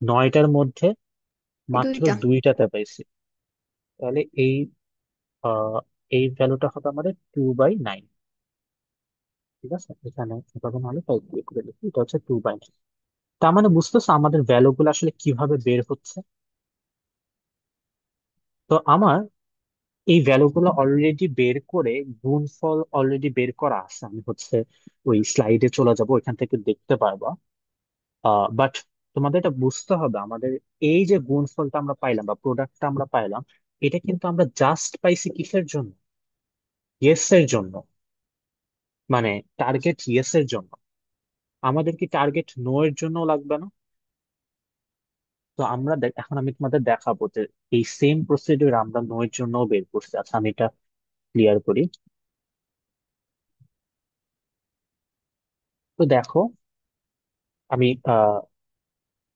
A: 9টার মধ্যে মাত্র
B: দুইটা।
A: 2টাতে পাইছি। তাহলে আহ এই ভ্যালুটা হবে আমাদের 2/9। ঠিক আছে, এখানে এভাবে নাহলে ক্যালকুলেট করে লিখি, এটা হচ্ছে 2/9। তার মানে বুঝতেছো আমাদের ভ্যালু গুলো আসলে কিভাবে বের হচ্ছে। তো আমার এই ভ্যালু গুলো অলরেডি বের করে, গুণফল অলরেডি বের করা আছে, আমি হচ্ছে ওই স্লাইডে চলে যাব, ওইখান থেকে দেখতে পারবা। বাট তোমাদের এটা বুঝতে হবে, আমাদের এই যে গুণফলটা আমরা পাইলাম বা প্রোডাক্টটা আমরা পাইলাম, এটা কিন্তু আমরা জাস্ট পাইছি কিসের জন্য? ইয়েস এর জন্য। মানে টার্গেট ইয়েস এর জন্য। আমাদের কি টার্গেট নো এর জন্য লাগবে না? তো আমরা এখন আমি তোমাদের দেখাবো যে এই সেম প্রসিডিউর আমরা নো এর জন্য বের করছি। আচ্ছা, আমি এটা ক্লিয়ার করি। তো দেখো, আমি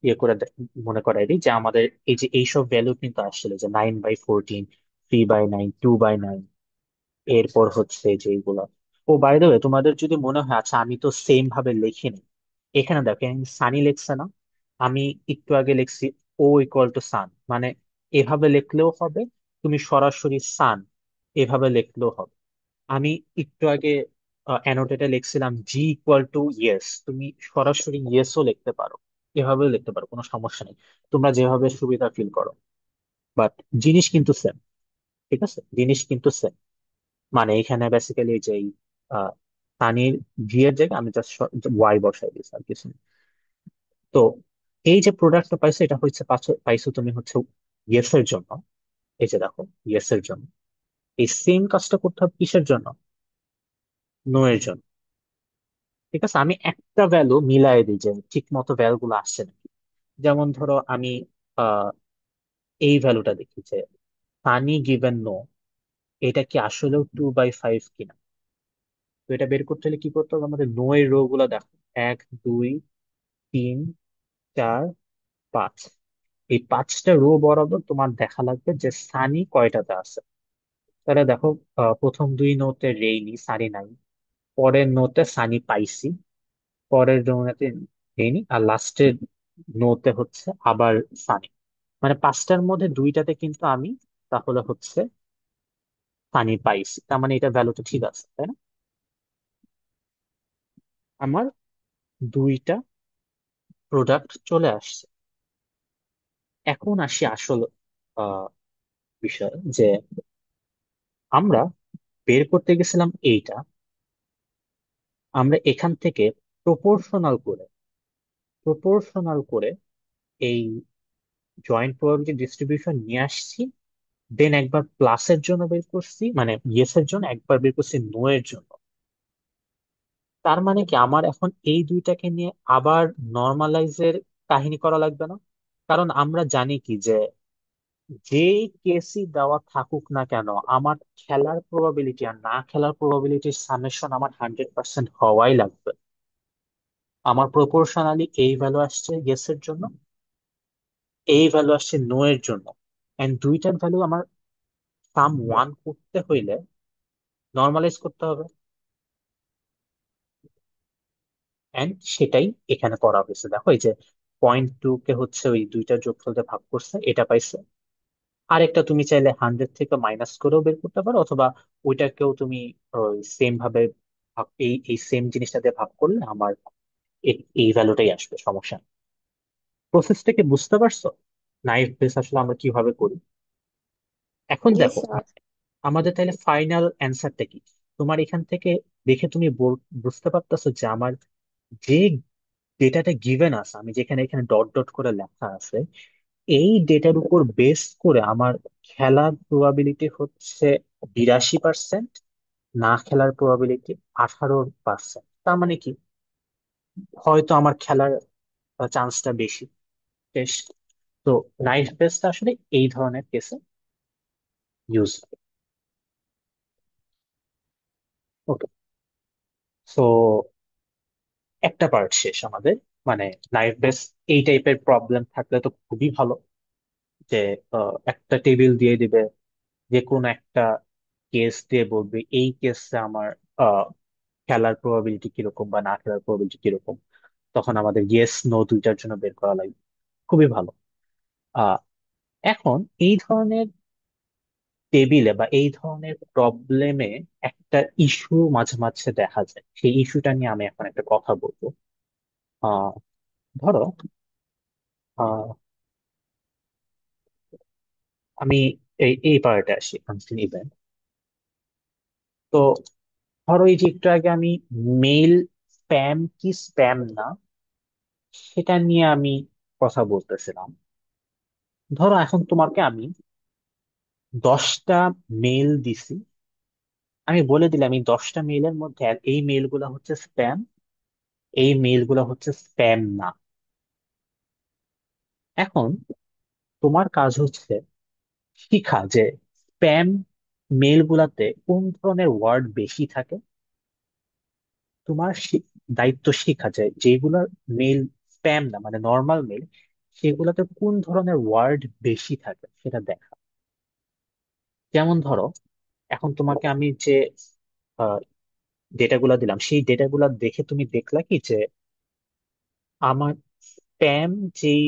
A: ইয়ে করে মনে করাই দিই যে আমাদের এই যে এইসব ভ্যালু কিন্তু আসলে যে 9/14, 3/9, 2/9, এরপর হচ্ছে যে এইগুলা। ও বাই দ্য ওয়ে, তোমাদের যদি মনে হয়, আচ্ছা আমি তো সেম ভাবে লিখিনি, এখানে দেখো এখানে সানি লিখছে না? আমি একটু আগে লিখছি ও ইকুয়াল টু সান, মানে এভাবে লিখলেও হবে, তুমি সরাসরি সান এভাবে লিখলেও হবে। আমি একটু আগে অ্যানোটেটে লিখছিলাম জি ইকুয়াল টু ইয়েস, তুমি সরাসরি ইয়েসও লিখতে পারো, এভাবেও লিখতে পারো, কোনো সমস্যা নেই। তোমরা যেভাবে সুবিধা ফিল করো, বাট জিনিস কিন্তু সেম। ঠিক আছে, জিনিস কিন্তু সেম। মানে এখানে বেসিক্যালি যে আহ, পানির জি এর জায়গায় আমি জাস্ট ওয়াই বসাই দিয়েছি, আর কিছু না। তো এই যে প্রোডাক্টটা পাইছো এটা হচ্ছে পাইছো তুমি হচ্ছে ইয়েস এর জন্য। এই যে দেখো, ইয়েস এর জন্য। এই সেম কাজটা করতে হবে কিসের জন্য? নো এর জন্য। ঠিক আছে, আমি একটা ভ্যালু মিলাই দিই যে ঠিক মতো ভ্যালু গুলো আসছে নাকি। যেমন ধরো আমি এই ভ্যালুটা দেখি যে সানি গিভেন নো, এটা কি আসলেও 2/5 কিনা। তো এটা বের করতে হলে কি করতে হবে, আমাদের নো এর রো গুলা দেখো, 1, 2, 3, 4, 5। এই 5টা রো বরাবর তোমার দেখা লাগবে যে সানি কয়টাতে আছে। তাহলে দেখো, প্রথম দুই নোতে রেইনি, সানি নাই। পরের নোতে সানি পাইছি, পরের নোতে রেইনি, আর লাস্টের নোতে হচ্ছে আবার সানি। মানে 5টার মধ্যে দুইটাতে কিন্তু আমি তাহলে হচ্ছে সানি পাইছি, তার মানে এটা ভ্যালুটা ঠিক আছে, তাই না? আমার দুইটা প্রোডাক্ট চলে আসছে। এখন আসি আসল আহ বিষয়, যে আমরা বের করতে গেছিলাম এইটা, আমরা এখান থেকে প্রপোর্শনাল করে প্রপোর্শনাল করে এই জয়েন্ট প্রবাবিলিটি ডিস্ট্রিবিউশন নিয়ে আসছি। দেন একবার প্লাসের জন্য বের করছি, মানে ইয়েস এর জন্য, একবার বের করছি নো এর জন্য। তার মানে কি আমার এখন এই দুইটাকে নিয়ে আবার নর্মালাইজের কাহিনী করা লাগবে না। কারণ আমরা জানি কি যে যেই কেসই দেওয়া থাকুক না কেন, আমার খেলার প্রবাবিলিটি আর না খেলার প্রবাবিলিটির সামেশন আমার 100% হওয়াই লাগবে। আমার প্রপোর্শনালি এই ভ্যালু আসছে ইয়েস এর জন্য, এই ভ্যালু আসছে নো এর জন্য। এন্ড দুইটার ভ্যালু আমার সাম ওয়ান করতে হইলে নর্মালাইজ করতে হবে। এন্ড সেটাই এখানে করা হয়েছে। দেখো এই যে 0.2 কে হচ্ছে ওই দুইটা যোগফল দিয়ে ভাগ করছে, এটা পাইছে। আরেকটা তুমি চাইলে 100 থেকে মাইনাস করেও বের করতে পারো, অথবা ওইটাকেও তুমি সেম ভাবে এই এই সেম জিনিসটা দিয়ে ভাগ করলে আমার এই ভ্যালুটাই আসবে, সমস্যা নেই। প্রসেসটাকে বুঝতে পারছো? নাইফ বেস আসলে আমরা কিভাবে করি। এখন
B: ইয়েস
A: দেখো,
B: স্যার।
A: আমাদের তাহলে ফাইনাল অ্যান্সারটা কি? তোমার এখান থেকে দেখে তুমি বুঝতে পারতেছো যে আমার যে ডেটাটা গিভেন আছে, আমি যেখানে এখানে ডট ডট করে লেখা আছে, এই ডেটার উপর বেস করে আমার খেলার প্রবাবিলিটি হচ্ছে 82%, না খেলার প্রবাবিলিটি 18%। তার মানে কি, হয়তো আমার খেলার চান্সটা বেশি। বেশ। তো নাইফ বেসটা আসলে এই ধরনের কেসে ইউজ। ওকে। সো একটা পার্ট শেষ আমাদের, মানে নাইফ বেস এই টাইপের প্রবলেম থাকলে তো খুবই ভালো, যে একটা টেবিল দিয়ে দিবে, যে কোনো একটা কেস দিয়ে বলবে এই কেসে আমার আহ, খেলার প্রবাবিলিটি কিরকম বা না খেলার প্রবাবিলিটি কিরকম। তখন আমাদের ইয়েস নো দুইটার জন্য বের করা লাগবে। খুবই ভালো। আহ এখন এই ধরনের টেবিলে বা এই ধরনের প্রবলেমে একটা ইস্যু মাঝে মাঝে দেখা যায়, সেই ইস্যুটা নিয়ে আমি এখন একটা কথা বলবো। আহ ধরো, আহ আমি এই পার্টে আসি, আনসিন ইভেন্ট। তো ধরো এই যে একটু আগে আমি মেল স্প্যাম কি স্প্যাম না সেটা নিয়ে আমি কথা বলতেছিলাম। ধরো এখন তোমাকে আমি 10টা মেল দিছি, আমি বলে দিলাম এই 10টা মেইলের মধ্যে এই মেইলগুলো হচ্ছে স্প্যাম, এই মেইলগুলো হচ্ছে স্প্যাম না। এখন তোমার কাজ হচ্ছে শিখা যে স্প্যাম মেইলগুলাতে কোন ধরনের ওয়ার্ড বেশি থাকে। তোমার দায়িত্ব শিখা যায় যেগুলোর মেইল স্প্যাম না, মানে নর্মাল মেইল, সেগুলোতে কোন ধরনের ওয়ার্ড বেশি থাকে সেটা দেখা। যেমন ধরো, এখন তোমাকে আমি যে ডেটাগুলা দিলাম, সেই ডেটাগুলা দেখে তুমি দেখলা কি যে আমার স্প্যাম যেই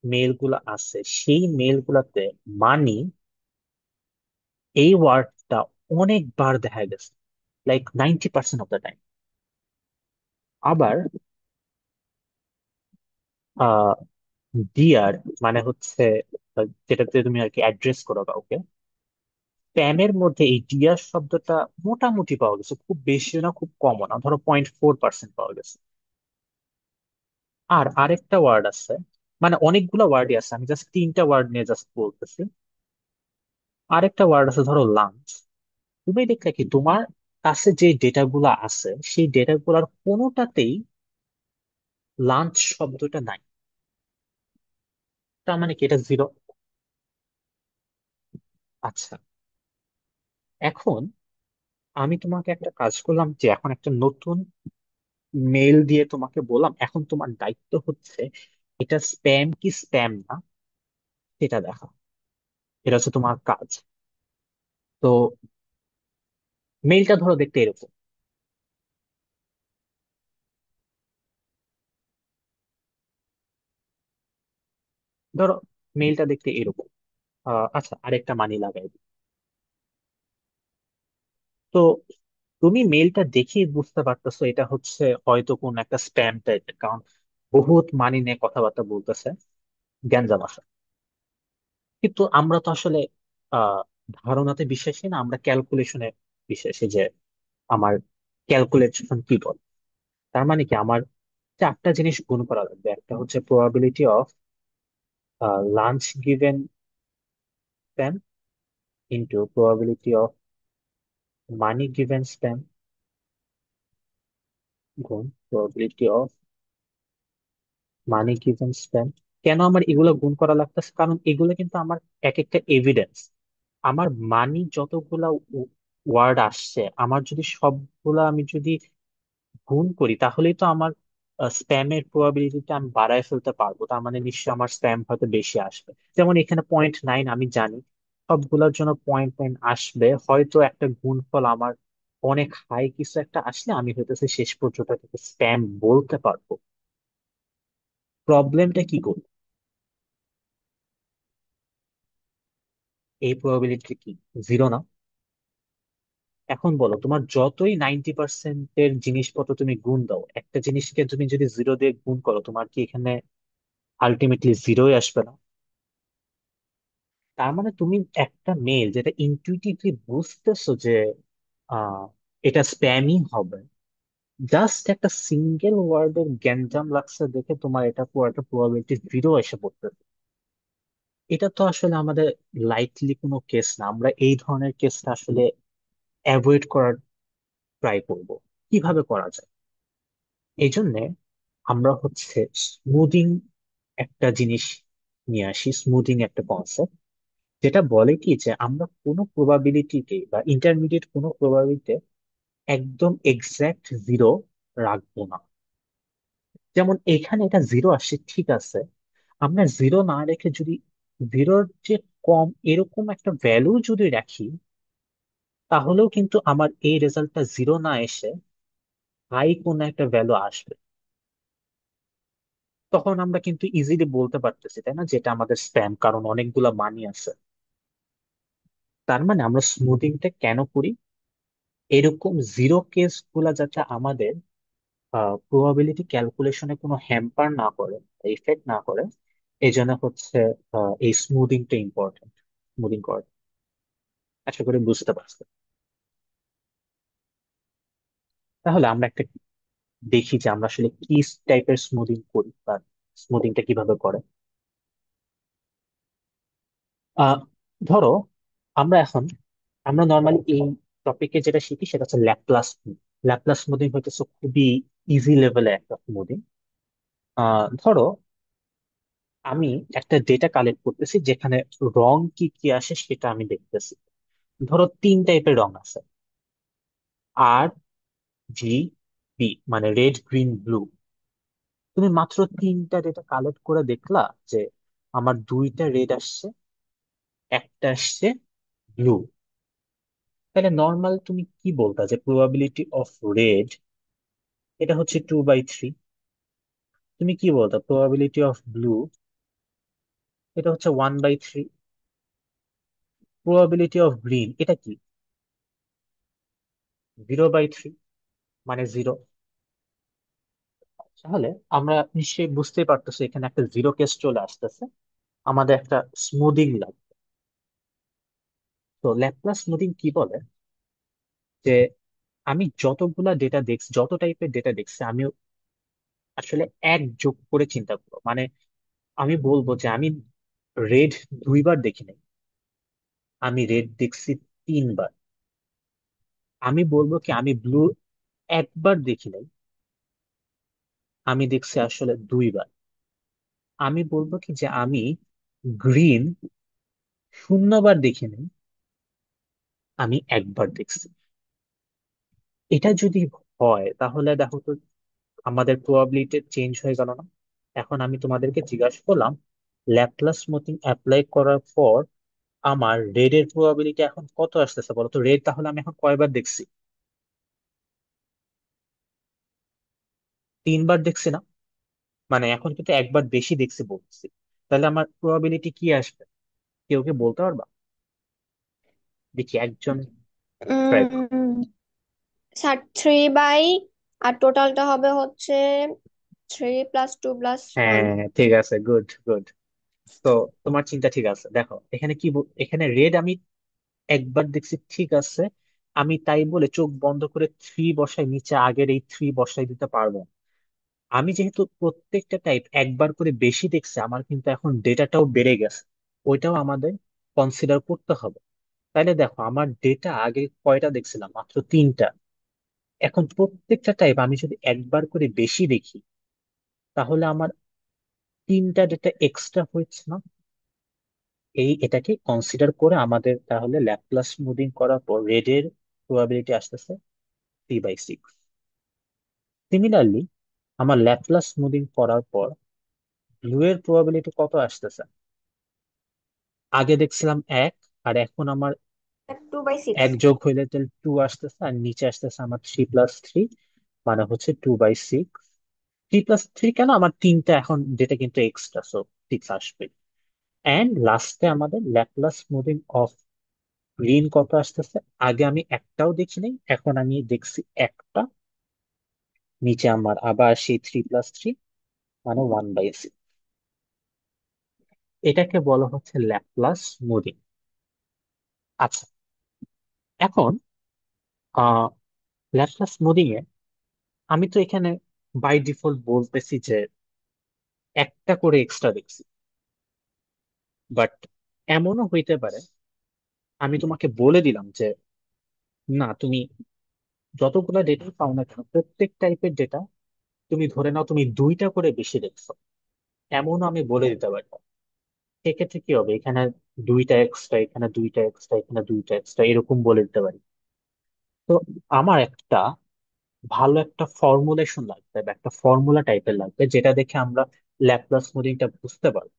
A: মেল গুলা আছে, সেই মেল গুলাতে মানি এই ওয়ার্ডটা অনেকবার দেখা গেছে, লাইক 90% অফ দ্য টাইম। আবার আহ ডিয়ার, মানে হচ্ছে যেটাতে তুমি আর কি অ্যাড্রেস করো কাউকে, স্প্যামের মধ্যে এই ডিয়ার শব্দটা মোটামুটি পাওয়া গেছে, খুব বেশিও না খুব কমও না, ধরো 0.4% পাওয়া গেছে। আর আরেকটা ওয়ার্ড আছে, মানে অনেকগুলো ওয়ার্ডই আছে, আমি জাস্ট 3টা ওয়ার্ড নিয়ে জাস্ট বলতেছি। আরেকটা ওয়ার্ড আছে ধরো লাঞ্চ। তুমি দেখলে কি তোমার কাছে যে ডেটাগুলো আছে, সেই ডেটাগুলোর কোনোটাতেই লাঞ্চ শব্দটা নাই। তার মানে কি এটা জিরো। আচ্ছা, এখন আমি তোমাকে একটা কাজ করলাম যে এখন একটা নতুন মেল দিয়ে তোমাকে বললাম, এখন তোমার দায়িত্ব হচ্ছে এটা স্প্যাম কি স্প্যাম না সেটা দেখা। এটা হচ্ছে তোমার কাজ। তো মেইলটা ধরো দেখতে এরকম। ধরো মেইলটা দেখতে এরকম। আচ্ছা, আরেকটা মানি লাগাই দিই। তো তুমি মেইলটা দেখেই বুঝতে পারতেছো এটা হচ্ছে হয়তো কোন একটা স্প্যাম টাইপের, কারণ বহুত মানি নিয়ে কথাবার্তা বলতেছে, গ্যাঞ্জাম আসা। কিন্তু আমরা তো আসলে আহ ধারণাতে বিশ্বাসী না, আমরা ক্যালকুলেশনে বিশ্বাসী যে আমার ক্যালকুলেশন কি বলে। তার মানে কি আমার চারটা জিনিস গুণ করা লাগবে। একটা হচ্ছে probability of lunch given spam into probability of money given spam গুণ probability of money given spam. কেন আমার এগুলো গুণ করা লাগতেছে? কারণ এগুলো কিন্তু আমার এক একটা এভিডেন্স। আমার মানি যতগুলা ওয়ার্ড আসছে, আমার যদি সবগুলা আমি যদি গুণ করি, তাহলেই তো আমার স্প্যামের প্রবাবিলিটিটা আমি বাড়ায় ফেলতে পারবো। তার মানে নিশ্চয়ই আমার স্প্যাম হয়তো বেশি আসবে। যেমন এখানে 0.9 আমি জানি, সবগুলোর জন্য 0.9 আসবে। হয়তো একটা গুণফল আমার অনেক হাই কিছু একটা আসলে আমি হয়তো সে শেষ পর্যন্ত এটাকে স্প্যাম বলতে পারবো। প্রবলেমটা কি করবো? এই প্রবাবিলিটি কি জিরো না? এখন বলো, তোমার যতই 90%-এর জিনিসপত্র তুমি গুণ দাও, একটা জিনিসকে তুমি যদি জিরো দিয়ে গুণ করো, তোমার কি এখানে আলটিমেটলি জিরোই আসবে না? তার মানে তুমি একটা মেল যেটা ইনটুইটিভলি বুঝতেছো যে আহ এটা স্প্যামই হবে, জাস্ট একটা সিঙ্গেল ওয়ার্ডের গ্যাঞ্জাম লাগছে দেখে তোমার এটা পুরোটা প্রবাবিলিটি জিরো এসে পড়তেছে। এটা তো আসলে আমাদের লাইটলি কোনো কেস না। আমরা এই ধরনের কেসটা আসলে অ্যাভয়েড করার ট্রাই করব। কিভাবে করা যায়? এই জন্য আমরা হচ্ছে স্মুদিং একটা জিনিস নিয়ে আসি, স্মুদিং একটা কনসেপ্ট, যেটা বলে কি যে আমরা কোনো প্রবাবিলিটিকে বা ইন্টারমিডিয়েট কোনো প্রবাবিলিটিতে একদম এক্সাক্ট জিরো রাখবো না। যেমন এখানে এটা জিরো আসছে, ঠিক আছে, আমরা জিরো না রেখে যদি জিরোর যে কম এরকম একটা ভ্যালু যদি রাখি, তাহলেও কিন্তু আমার এই রেজাল্টটা জিরো না এসে হাই কোনো একটা ভ্যালু আসবে। তখন আমরা কিন্তু ইজিলি বলতে পারতেছি, তাই না, যেটা আমাদের স্প্যাম, কারণ অনেকগুলা মানি আছে। তার মানে আমরা স্মুথিংটা কেন করি? এরকম জিরো কেস গুলা যাতে আমাদের প্রবাবিলিটি ক্যালকুলেশনে কোনো হ্যাম্পার না করে, ইফেক্ট না করে, এই জন্য হচ্ছে এই স্মুথিংটা ইম্পর্টেন্ট। স্মুথিং করা, আশা করি বুঝতে পারছো। তাহলে আমরা একটা দেখি যে আমরা আসলে কি টাইপের স্মুথিং করি বা স্মুথিংটা কিভাবে করে। আহ ধরো আমরা এখন, আমরা নর্মালি এই টপিকে যেটা শিখি সেটা হচ্ছে ল্যাপ্লাস স্মুথিং। ল্যাপ্লাস স্মুথিং হইতেছে খুবই ইজি লেভেলে একটা স্মুথিং। ধরো আমি একটা ডেটা কালেক্ট করতেছি যেখানে রং কি কি আসে সেটা আমি দেখতেছি। ধরো তিন টাইপের রং আছে, আর জি বি, মানে রেড গ্রিন ব্লু। তুমি মাত্র তিনটা ডেটা কালেক্ট করে দেখলা যে আমার দুইটা রেড আসছে, একটা আসছে ব্লু। তাহলে নর্মাল তুমি কি বলতা যে প্রবাবিলিটি অফ রেড এটা হচ্ছে 2/3। তুমি কি বলতো প্রবাবিলিটি অফ ব্লু এটা হচ্ছে 1/3। প্রবাবিলিটি অফ গ্রিন এটা কি? 0/3, মানে জিরো। তাহলে আমরা নিশ্চয়ই বুঝতেই পারতেছি এখানে একটা জিরো কেস চলে আসতেছে, আমাদের একটা স্মুদিং লাগবে। তো ল্যাপ্লাস স্মুদিং কি বলে যে আমি যতগুলা ডেটা দেখছি, যত টাইপের ডেটা দেখছি, আমি আসলে এক যোগ করে চিন্তা করবো। মানে আমি বলবো যে আমি রেড দুইবার দেখি নাই, আমি রেড দেখছি তিনবার। আমি বলবো কি আমি ব্লু একবার দেখি নাই, আমি দেখছি আসলে দুইবার। আমি বলবো কি যে আমি গ্রিন শূন্যবার দেখি নাই, আমি একবার দেখছি। এটা যদি হয় তাহলে দেখো তো আমাদের প্রবাবিলিটি চেঞ্জ হয়ে গেল না? এখন আমি তোমাদেরকে জিজ্ঞাসা করলাম, ল্যাপ্লাস স্মুথিং অ্যাপ্লাই করার পর আমার রেড এর প্রবাবিলিটি এখন কত আসতেছে বলো তো? রেড তাহলে আমি এখন কয়বার দেখছি? 3বার দেখছি না? মানে এখন কিন্তু একবার বেশি দেখছি বলছি। তাহলে আমার প্রবাবিলিটি কি আসবে? কেউ কি বলতে পারবা? দেখি একজন ট্রাই করো।
B: উম 3 বাই, আর টোটালটা হবে হচ্ছে 3 + 2 + 1।
A: হ্যাঁ, ঠিক আছে, গুড গুড। তো তোমার চিন্তা ঠিক আছে। দেখো এখানে এখানে রেড আমি একবার দেখছি, ঠিক আছে। আমি তাই বলে চোখ বন্ধ করে থ্রি বসাই নিচে, আগের এই থ্রি বসাই দিতে পারবো না। আমি যেহেতু প্রত্যেকটা টাইপ একবার করে বেশি দেখছি, আমার কিন্তু এখন ডেটাটাও বেড়ে গেছে। ওইটাও আমাদের কনসিডার করতে হবে। তাইলে দেখো আমার ডেটা আগে কয়টা দেখছিলাম? মাত্র 3টা। এখন প্রত্যেকটা টাইপ আমি যদি একবার করে বেশি দেখি, তাহলে আমার 3টা ডেটা এক্সট্রা হচ্ছে না? এটাকে কনসিডার করে আমাদের তাহলে ল্যাপ্লাস স্মুদিং করার পর রেড এর প্রবাবিলিটি আসতেছে 3/6। সিমিলারলি আমার ল্যাপ্লাস স্মুদিং করার পর ব্লু এর প্রবাবিলিটি কত আসতেছে? আগে দেখছিলাম এক, আর এখন আমার
B: 2/6।
A: এক যোগ হইলে তাহলে টু আসতেছে, আর নিচে আসতেছে আমার 3 + 3, মানে হচ্ছে 2/6। 3 + 3 কেন? আমার 3টা এখন যেটা কিন্তু এক্সট্রা, সো 6 আসবে। এন্ড লাস্টে আমাদের ল্যাপ্লাস স্মুদিং অফ গ্রিন কত আসতেছে? আগে আমি একটাও দেখি নাই, এখন আমি দেখছি একটা। নিচে আমার আবার সেই 3 + 3, মানে 1/6। এটাকে বলা হচ্ছে ল্যাপ্লাস স্মুদিং। আচ্ছা, এখন আহ ল্যাপ্লাস স্মুদিং এ আমি তো এখানে বাই ডিফল্ট বলতেছি যে একটা করে এক্সট্রা দেখছি, বাট এমনও হইতে পারে আমি তোমাকে বলে দিলাম যে না, তুমি যতগুলা ডেটা পাও না কেন, প্রত্যেক টাইপের ডেটা তুমি ধরে নাও তুমি 2টা করে বেশি দেখছো, এমনও আমি বলে দিতে পারি। সেক্ষেত্রে কি হবে? এখানে 2টা এক্সট্রা, এখানে 2টা এক্সট্রা, এখানে 2টা এক্সট্রা, এরকম বলে দিতে পারি। তো আমার ভালো একটা ফর্মুলেশন লাগবে, বা একটা ফর্মুলা টাইপের লাগবে, যেটা দেখে আমরা ল্যাপ্লাস স্মুদিংটা বুঝতে পারবো।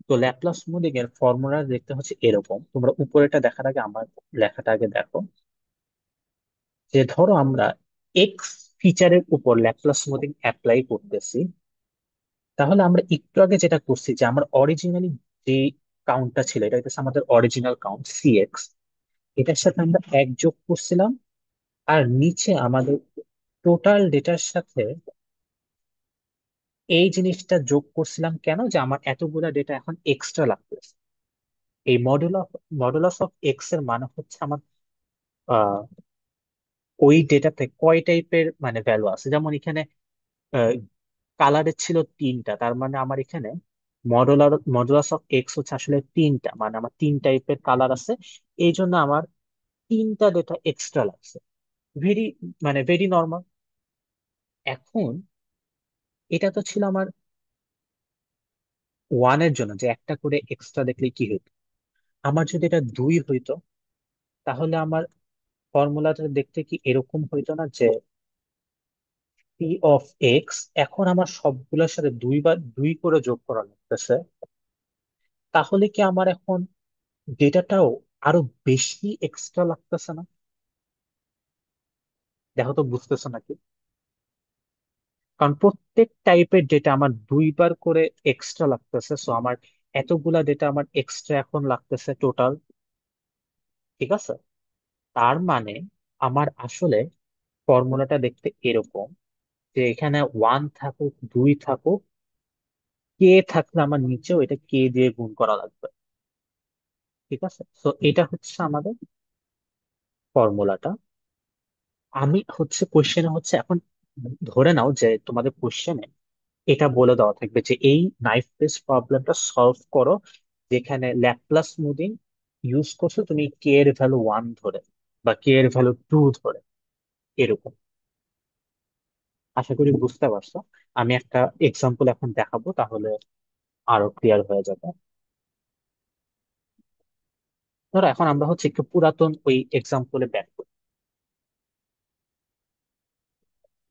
A: তো ল্যাপ্লাস স্মুদিং এর ফর্মুলা দেখতে হচ্ছে এরকম। তোমরা উপরেটা দেখার আগে আমার লেখাটা আগে দেখো। যে ধরো আমরা এক্স ফিচারের উপর ল্যাপ্লাস স্মুদিং অ্যাপ্লাই করতেছি, তাহলে আমরা একটু আগে যেটা করছি যে আমার অরিজিনালি যে কাউন্টটা ছিল, এটা হচ্ছে আমাদের অরিজিনাল কাউন্ট CX, এটার সাথে আমরা এক যোগ করছিলাম, আর নিচে আমাদের টোটাল ডেটার সাথে এই জিনিসটা যোগ করছিলাম। কেন? যে আমার এতগুলা ডেটা এখন এক্সট্রা লাগতেছে। এই মডুলাস অফ এক্স এর মানে হচ্ছে আমার আহ, ওই ডেটাতে কয় টাইপের মানে ভ্যালু আছে। যেমন এখানে কালারের ছিল 3টা, তার মানে আমার এখানে মডুলাস অফ এক্স হচ্ছে আসলে 3টা, মানে আমার 3 টাইপের কালার আছে। এই জন্য আমার 3টা ডেটা এক্সট্রা লাগছে। ভেরি মানে ভেরি নর্মাল। এখন এটা তো ছিল আমার ওয়ানের জন্য, যে একটা করে এক্সট্রা দেখলে কি হতো। আমার যদি এটা 2 হইতো, তাহলে আমার ফর্মুলাটা দেখতে কি এরকম হইতো না? যে P(x) এখন আমার সবগুলোর সাথে 2 বার 2 করে যোগ করা লাগতেছে। তাহলে কি আমার এখন ডেটাটাও আরো বেশি এক্সট্রা লাগতেছে না? দেখো তো, বুঝতেছো নাকি? কারণ প্রত্যেক টাইপের ডেটা আমার 2 বার করে এক্সট্রা লাগতেছে, সো আমার এতগুলা ডেটা আমার এক্সট্রা এখন লাগতেছে টোটাল। ঠিক আছে? তার মানে আমার আসলে ফর্মুলাটা দেখতে এরকম, যে এখানে 1 থাকুক 2 থাকুক, কে থাকলে আমার নিচেও এটা কে দিয়ে গুণ করা লাগবে। ঠিক আছে? তো এটা হচ্ছে আমাদের ফর্মুলাটা। আমি হচ্ছে কোশ্চেনে হচ্ছে এখন ধরে নাও যে তোমাদের কোশ্চেনে এটা বলে দেওয়া থাকবে যে এই নাইফ বেস প্রবলেমটা সলভ করো, যেখানে ল্যাপ্লাস স্মুদিং ইউজ করছো তুমি কে এর ভ্যালু 1 ধরে, বা কে এর ভ্যালু 2 ধরে, এরকম। আশা করি বুঝতে পারছো। আমি একটা এক্সাম্পল এখন দেখাবো, তাহলে আরো ক্লিয়ার হয়ে যাবে। ধরো এখন আমরা হচ্ছে একটু পুরাতন ওই এক্সাম্পলে ব্যাক করি।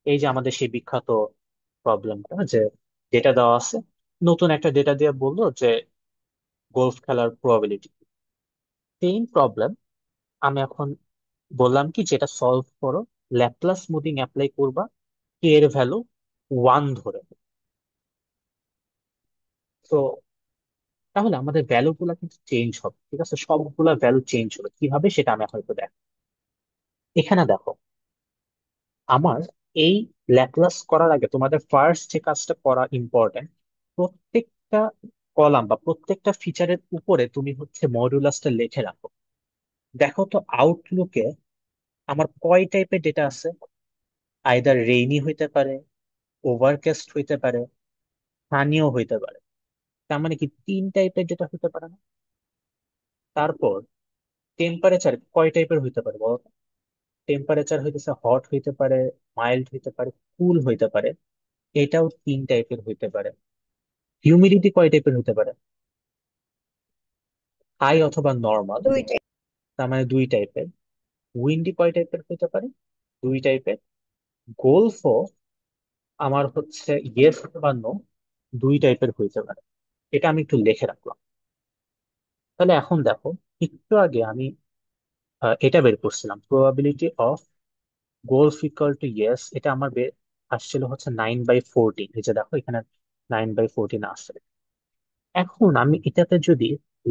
A: এই যে আমাদের সেই বিখ্যাত প্রবলেমটা, যে ডেটা দেওয়া আছে, নতুন একটা ডেটা দিয়ে বললো যে গোলফ খেলার প্রবাবিলিটি। সেম প্রবলেম আমি এখন বললাম কি, যেটা সলভ করো, ল্যাপ্লাস স্মুথিং অ্যাপ্লাই করবা কে এর ভ্যালু 1 ধরে। তো তাহলে আমাদের ভ্যালু গুলা কিন্তু চেঞ্জ হবে, ঠিক আছে? সবগুলা ভ্যালু চেঞ্জ হবে কিভাবে সেটা আমি হয়তো দেখ। এখানে দেখো, আমার এই ল্যাপ্লাস করার আগে তোমাদের ফার্স্ট যে কাজটা করা ইম্পর্টেন্ট, প্রত্যেকটা কলাম বা প্রত্যেকটা ফিচারের উপরে তুমি হচ্ছে মডুলাসটা লিখে রাখো। দেখো তো আউটলুকে আমার কয় টাইপের ডেটা আছে। আইদার রেইনি হইতে পারে, ওভারকাস্ট হইতে পারে, স্থানীয় হইতে পারে। তার মানে কি 3 টাইপের ডেটা হইতে পারে না? তারপর টেম্পারেচার কয় টাইপের হইতে পারে বলো? টেম্পারেচার হইতেছে হট হইতে পারে, মাইল্ড হইতে পারে, কুল হইতে পারে। এটাও 3 টাইপের হইতে পারে। হিউমিডিটি কয় টাইপের হইতে পারে? হাই অথবা নর্মাল,
B: দুইটাই।
A: তার মানে 2 টাইপের। উইন্ডি কয় টাইপের হইতে পারে? 2 টাইপের। গোলফও আমার হচ্ছে ইয়েস অথবা নো, 2 টাইপের হইতে পারে। এটা আমি একটু লিখে রাখলাম। তাহলে এখন দেখো, একটু আগে আমি এটা বের করছিলাম, probability of golf equal to yes. এটা আমার আসছিল হচ্ছে 9/14। এই যে দেখো এখানে 9/14 আসছে। এখন আমি এটাতে যদি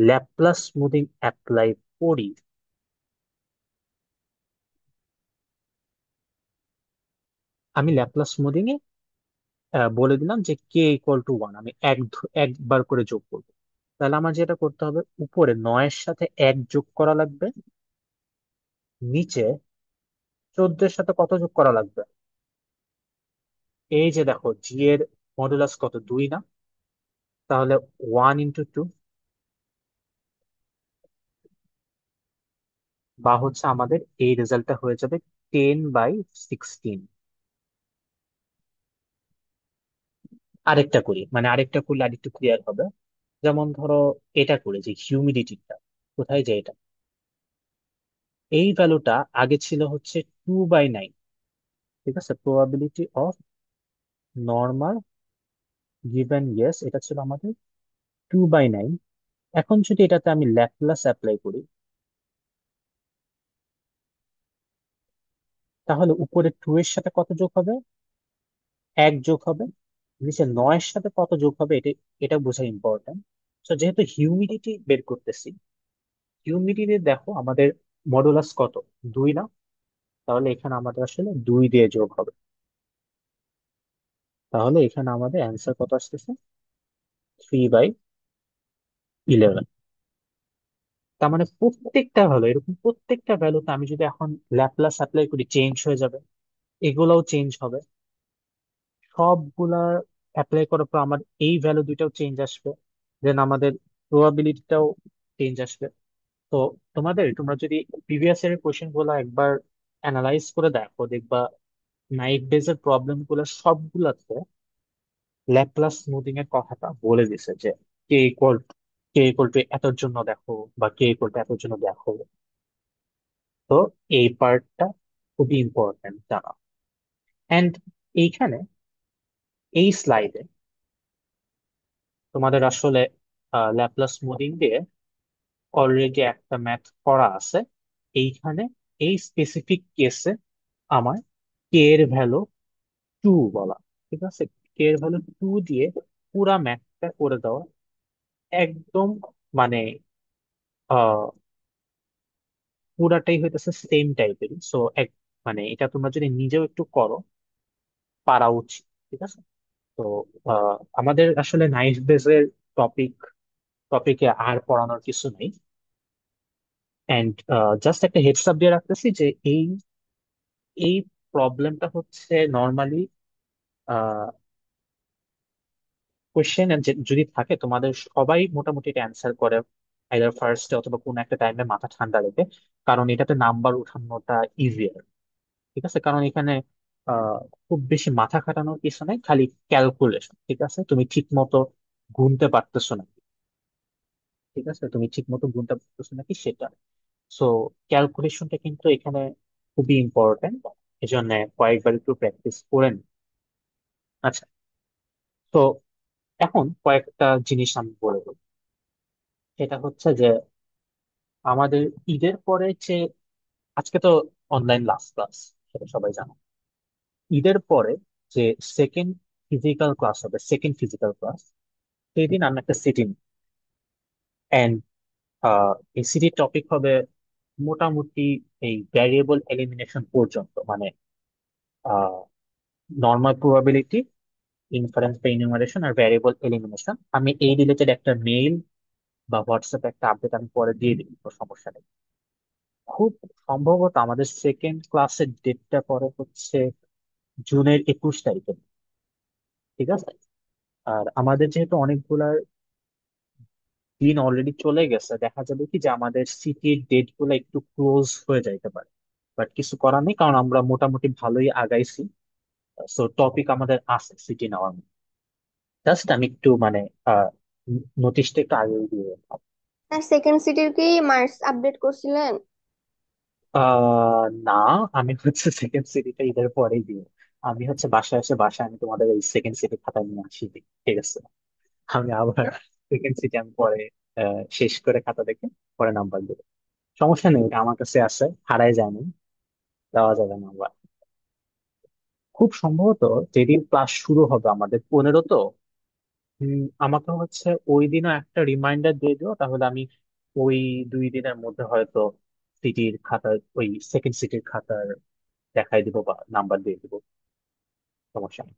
A: ল্যাপ্লাস স্মুথিং অ্যাপ্লাই করি, আমি ল্যাপ্লাস স্মুথিং এ বলে দিলাম যে কে ইকুয়াল টু 1, আমি একবার করে যোগ করবো। তাহলে আমার যেটা করতে হবে, উপরে 9-এর সাথে 1 যোগ করা লাগবে, নিচে 14-এর সাথে কত যোগ করা লাগবে? এই যে দেখো, জি এর মডুলাস কত, 2 না? তাহলে 1 × 2, বা হচ্ছে আমাদের এই রেজাল্টটা হয়ে যাবে 10/16। আরেকটা করি, মানে আরেকটা করলে আরেকটু ক্লিয়ার হবে। যেমন ধরো এটা করে যে হিউমিডিটিটা কোথায় যায় এটা, এই ভ্যালুটা আগে ছিল হচ্ছে 2/9। ঠিক আছে, probability of normal given yes, এটা ছিল আমাদের 2/9। এখন যদি এটাতে আমি ল্যাপ্লাস অ্যাপ্লাই করি, তাহলে উপরে 2 এর সাথে কত যোগ হবে? 1 যোগ হবে। নিচে 9-এর সাথে কত যোগ হবে, এটা এটা বোঝা ইম্পর্টেন্ট। তো যেহেতু হিউমিডিটি বের করতেছি, হিউমিডিটি দেখো আমাদের মডুলাস কত, 2 না? তাহলে এখানে আমাদের আসলে 2 দিয়ে যোগ হবে। তাহলে এখানে আমাদের অ্যান্সার কত আসতেছে? 3/11। তার মানে প্রত্যেকটা ভ্যালু, এরকম প্রত্যেকটা ভ্যালুতে আমি যদি এখন ল্যাপ্লাস অ্যাপ্লাই করি, চেঞ্জ হয়ে যাবে। এগুলোও চেঞ্জ হবে, সবগুলা অ্যাপ্লাই করার পর আমার এই ভ্যালু দুইটাও চেঞ্জ আসবে। দেন আমাদের প্রবাবিলিটিটাও চেঞ্জ আসবে। তো তোমরা যদি প্রিভিয়াস ইয়ারের কোশ্চেন গুলো একবার অ্যানালাইজ করে দেখো, দেখবা নাইট বেজের প্রবলেম গুলো সবগুলাতে ল্যাপ্লাস স্মুথিং এর কথাটা বলে দিছে, যে K equal K equal to এতর জন্য দেখো, বা কে ইকুয়াল টু এতর জন্য দেখো। তো এই পার্টটা খুবই ইম্পর্টেন্ট জানা। এন্ড এইখানে এই স্লাইডে তোমাদের আসলে ল্যাপ্লাস স্মুথিং দিয়ে অলরেডি একটা ম্যাথ করা আছে। এইখানে এই স্পেসিফিক কেসে আমার কে এর ভ্যালু 2 বলা, ঠিক আছে? কে এর ভ্যালু 2 দিয়ে পুরা ম্যাথটা করে দেওয়া একদম, মানে পুরাটাই হইতেছে সেম টাইপেরই। সো এক, মানে এটা তোমরা যদি নিজেও একটু করো, পারা উচিত। ঠিক আছে? তো আমাদের আসলে নাইস বেসের টপিক টপিকে আর পড়ানোর কিছু নেই। এন্ড জাস্ট একটা হেডস আপ দিয়ে রাখতেছি যে এই এই প্রবলেমটা হচ্ছে নর্মালি কোয়েশ্চেন যদি থাকে, তোমাদের সবাই মোটামুটি এটা অ্যান্সার করে আইদার ফার্স্টে অথবা কোন একটা টাইমে মাথা ঠান্ডা রেখে। কারণ এটাতে নাম্বার উঠানোটা ইজিয়ার। ঠিক আছে, কারণ এখানে আহ খুব বেশি মাথা খাটানোর কিছু নাই, খালি ক্যালকুলেশন। ঠিক আছে, তুমি ঠিক মতো গুনতে পারতেছো না। ঠিক আছে, তুমি ঠিক মতো গুণটা বুঝতেছো নাকি সেটা। সো ক্যালকুলেশনটা কিন্তু এখানে খুবই ইম্পর্টেন্ট, এই জন্য কয়েকবার একটু প্র্যাকটিস করেন। আচ্ছা, তো এখন কয়েকটা জিনিস আমি বলে দেবো। সেটা হচ্ছে যে আমাদের ঈদের পরে যে, আজকে তো অনলাইন লাস্ট ক্লাস, সেটা সবাই জানো। ঈদের পরে যে সেকেন্ড ফিজিক্যাল ক্লাস হবে, সেকেন্ড ফিজিক্যাল ক্লাস, সেই দিন আমরা একটা সিটিং, এন্ড এই সিটির টপিক হবে মোটামুটি এই ভ্যারিয়েবল এলিমিনেশন পর্যন্ত, মানে নর্মাল প্রবাবিলিটি, ইনফারেন্স বা ইনুমারেশন আর ভ্যারিয়েবল এলিমিনেশন। আমি এই রিলেটেড একটা মেইল বা হোয়াটসঅ্যাপে একটা আপডেট আমি পরে দিয়ে দিই, কোনো সমস্যা নেই। খুব সম্ভবত আমাদের সেকেন্ড ক্লাসের ডেটটা পরে হচ্ছে জুনের 21 তারিখে। ঠিক আছে। আর আমাদের যেহেতু অনেকগুলা দিন অলরেডি চলে গেছে, দেখা যাবে কি যে আমাদের সিটির ডেট গুলো একটু ক্লোজ হয়ে যাইতে পারে। বাট কিছু করার নেই, কারণ আমরা মোটামুটি ভালোই আগাইছি। সো টপিক আমাদের আছে সিটি নেওয়ার মতো। জাস্ট আমি একটু মানে নোটিশটা একটু আগে দিয়ে রাখলাম।
B: আর সেকেন্ড সিটির কি মার্কস আপডেট করছিলেন?
A: না, আমি হচ্ছে সেকেন্ড সিটিটা ঈদের পরেই দিব। আমি হচ্ছে বাসায় এসে, বাসায় আমি তোমাদের এই সেকেন্ড সিটি খাতা নিয়ে আসি দিই। ঠিক আছে। আমি আবার সেকেন্ড সিটি আমি পরে শেষ করে খাতা দেখে পরে নাম্বার দেবো। সমস্যা নেই, এটা আমার কাছে আছে, হারাই যায়নি, দেওয়া যাবে না আবার। খুব সম্ভবত যেদিন ক্লাস শুরু হবে আমাদের 15, তো আমাকে হচ্ছে ওই দিনও একটা রিমাইন্ডার দিয়ে দিও, তাহলে আমি ওই 2 দিনের মধ্যে হয়তো সিটির খাতার, ওই সেকেন্ড সিটির খাতার দেখাই দিব বা নাম্বার দিয়ে দিব। সমস্যা নেই।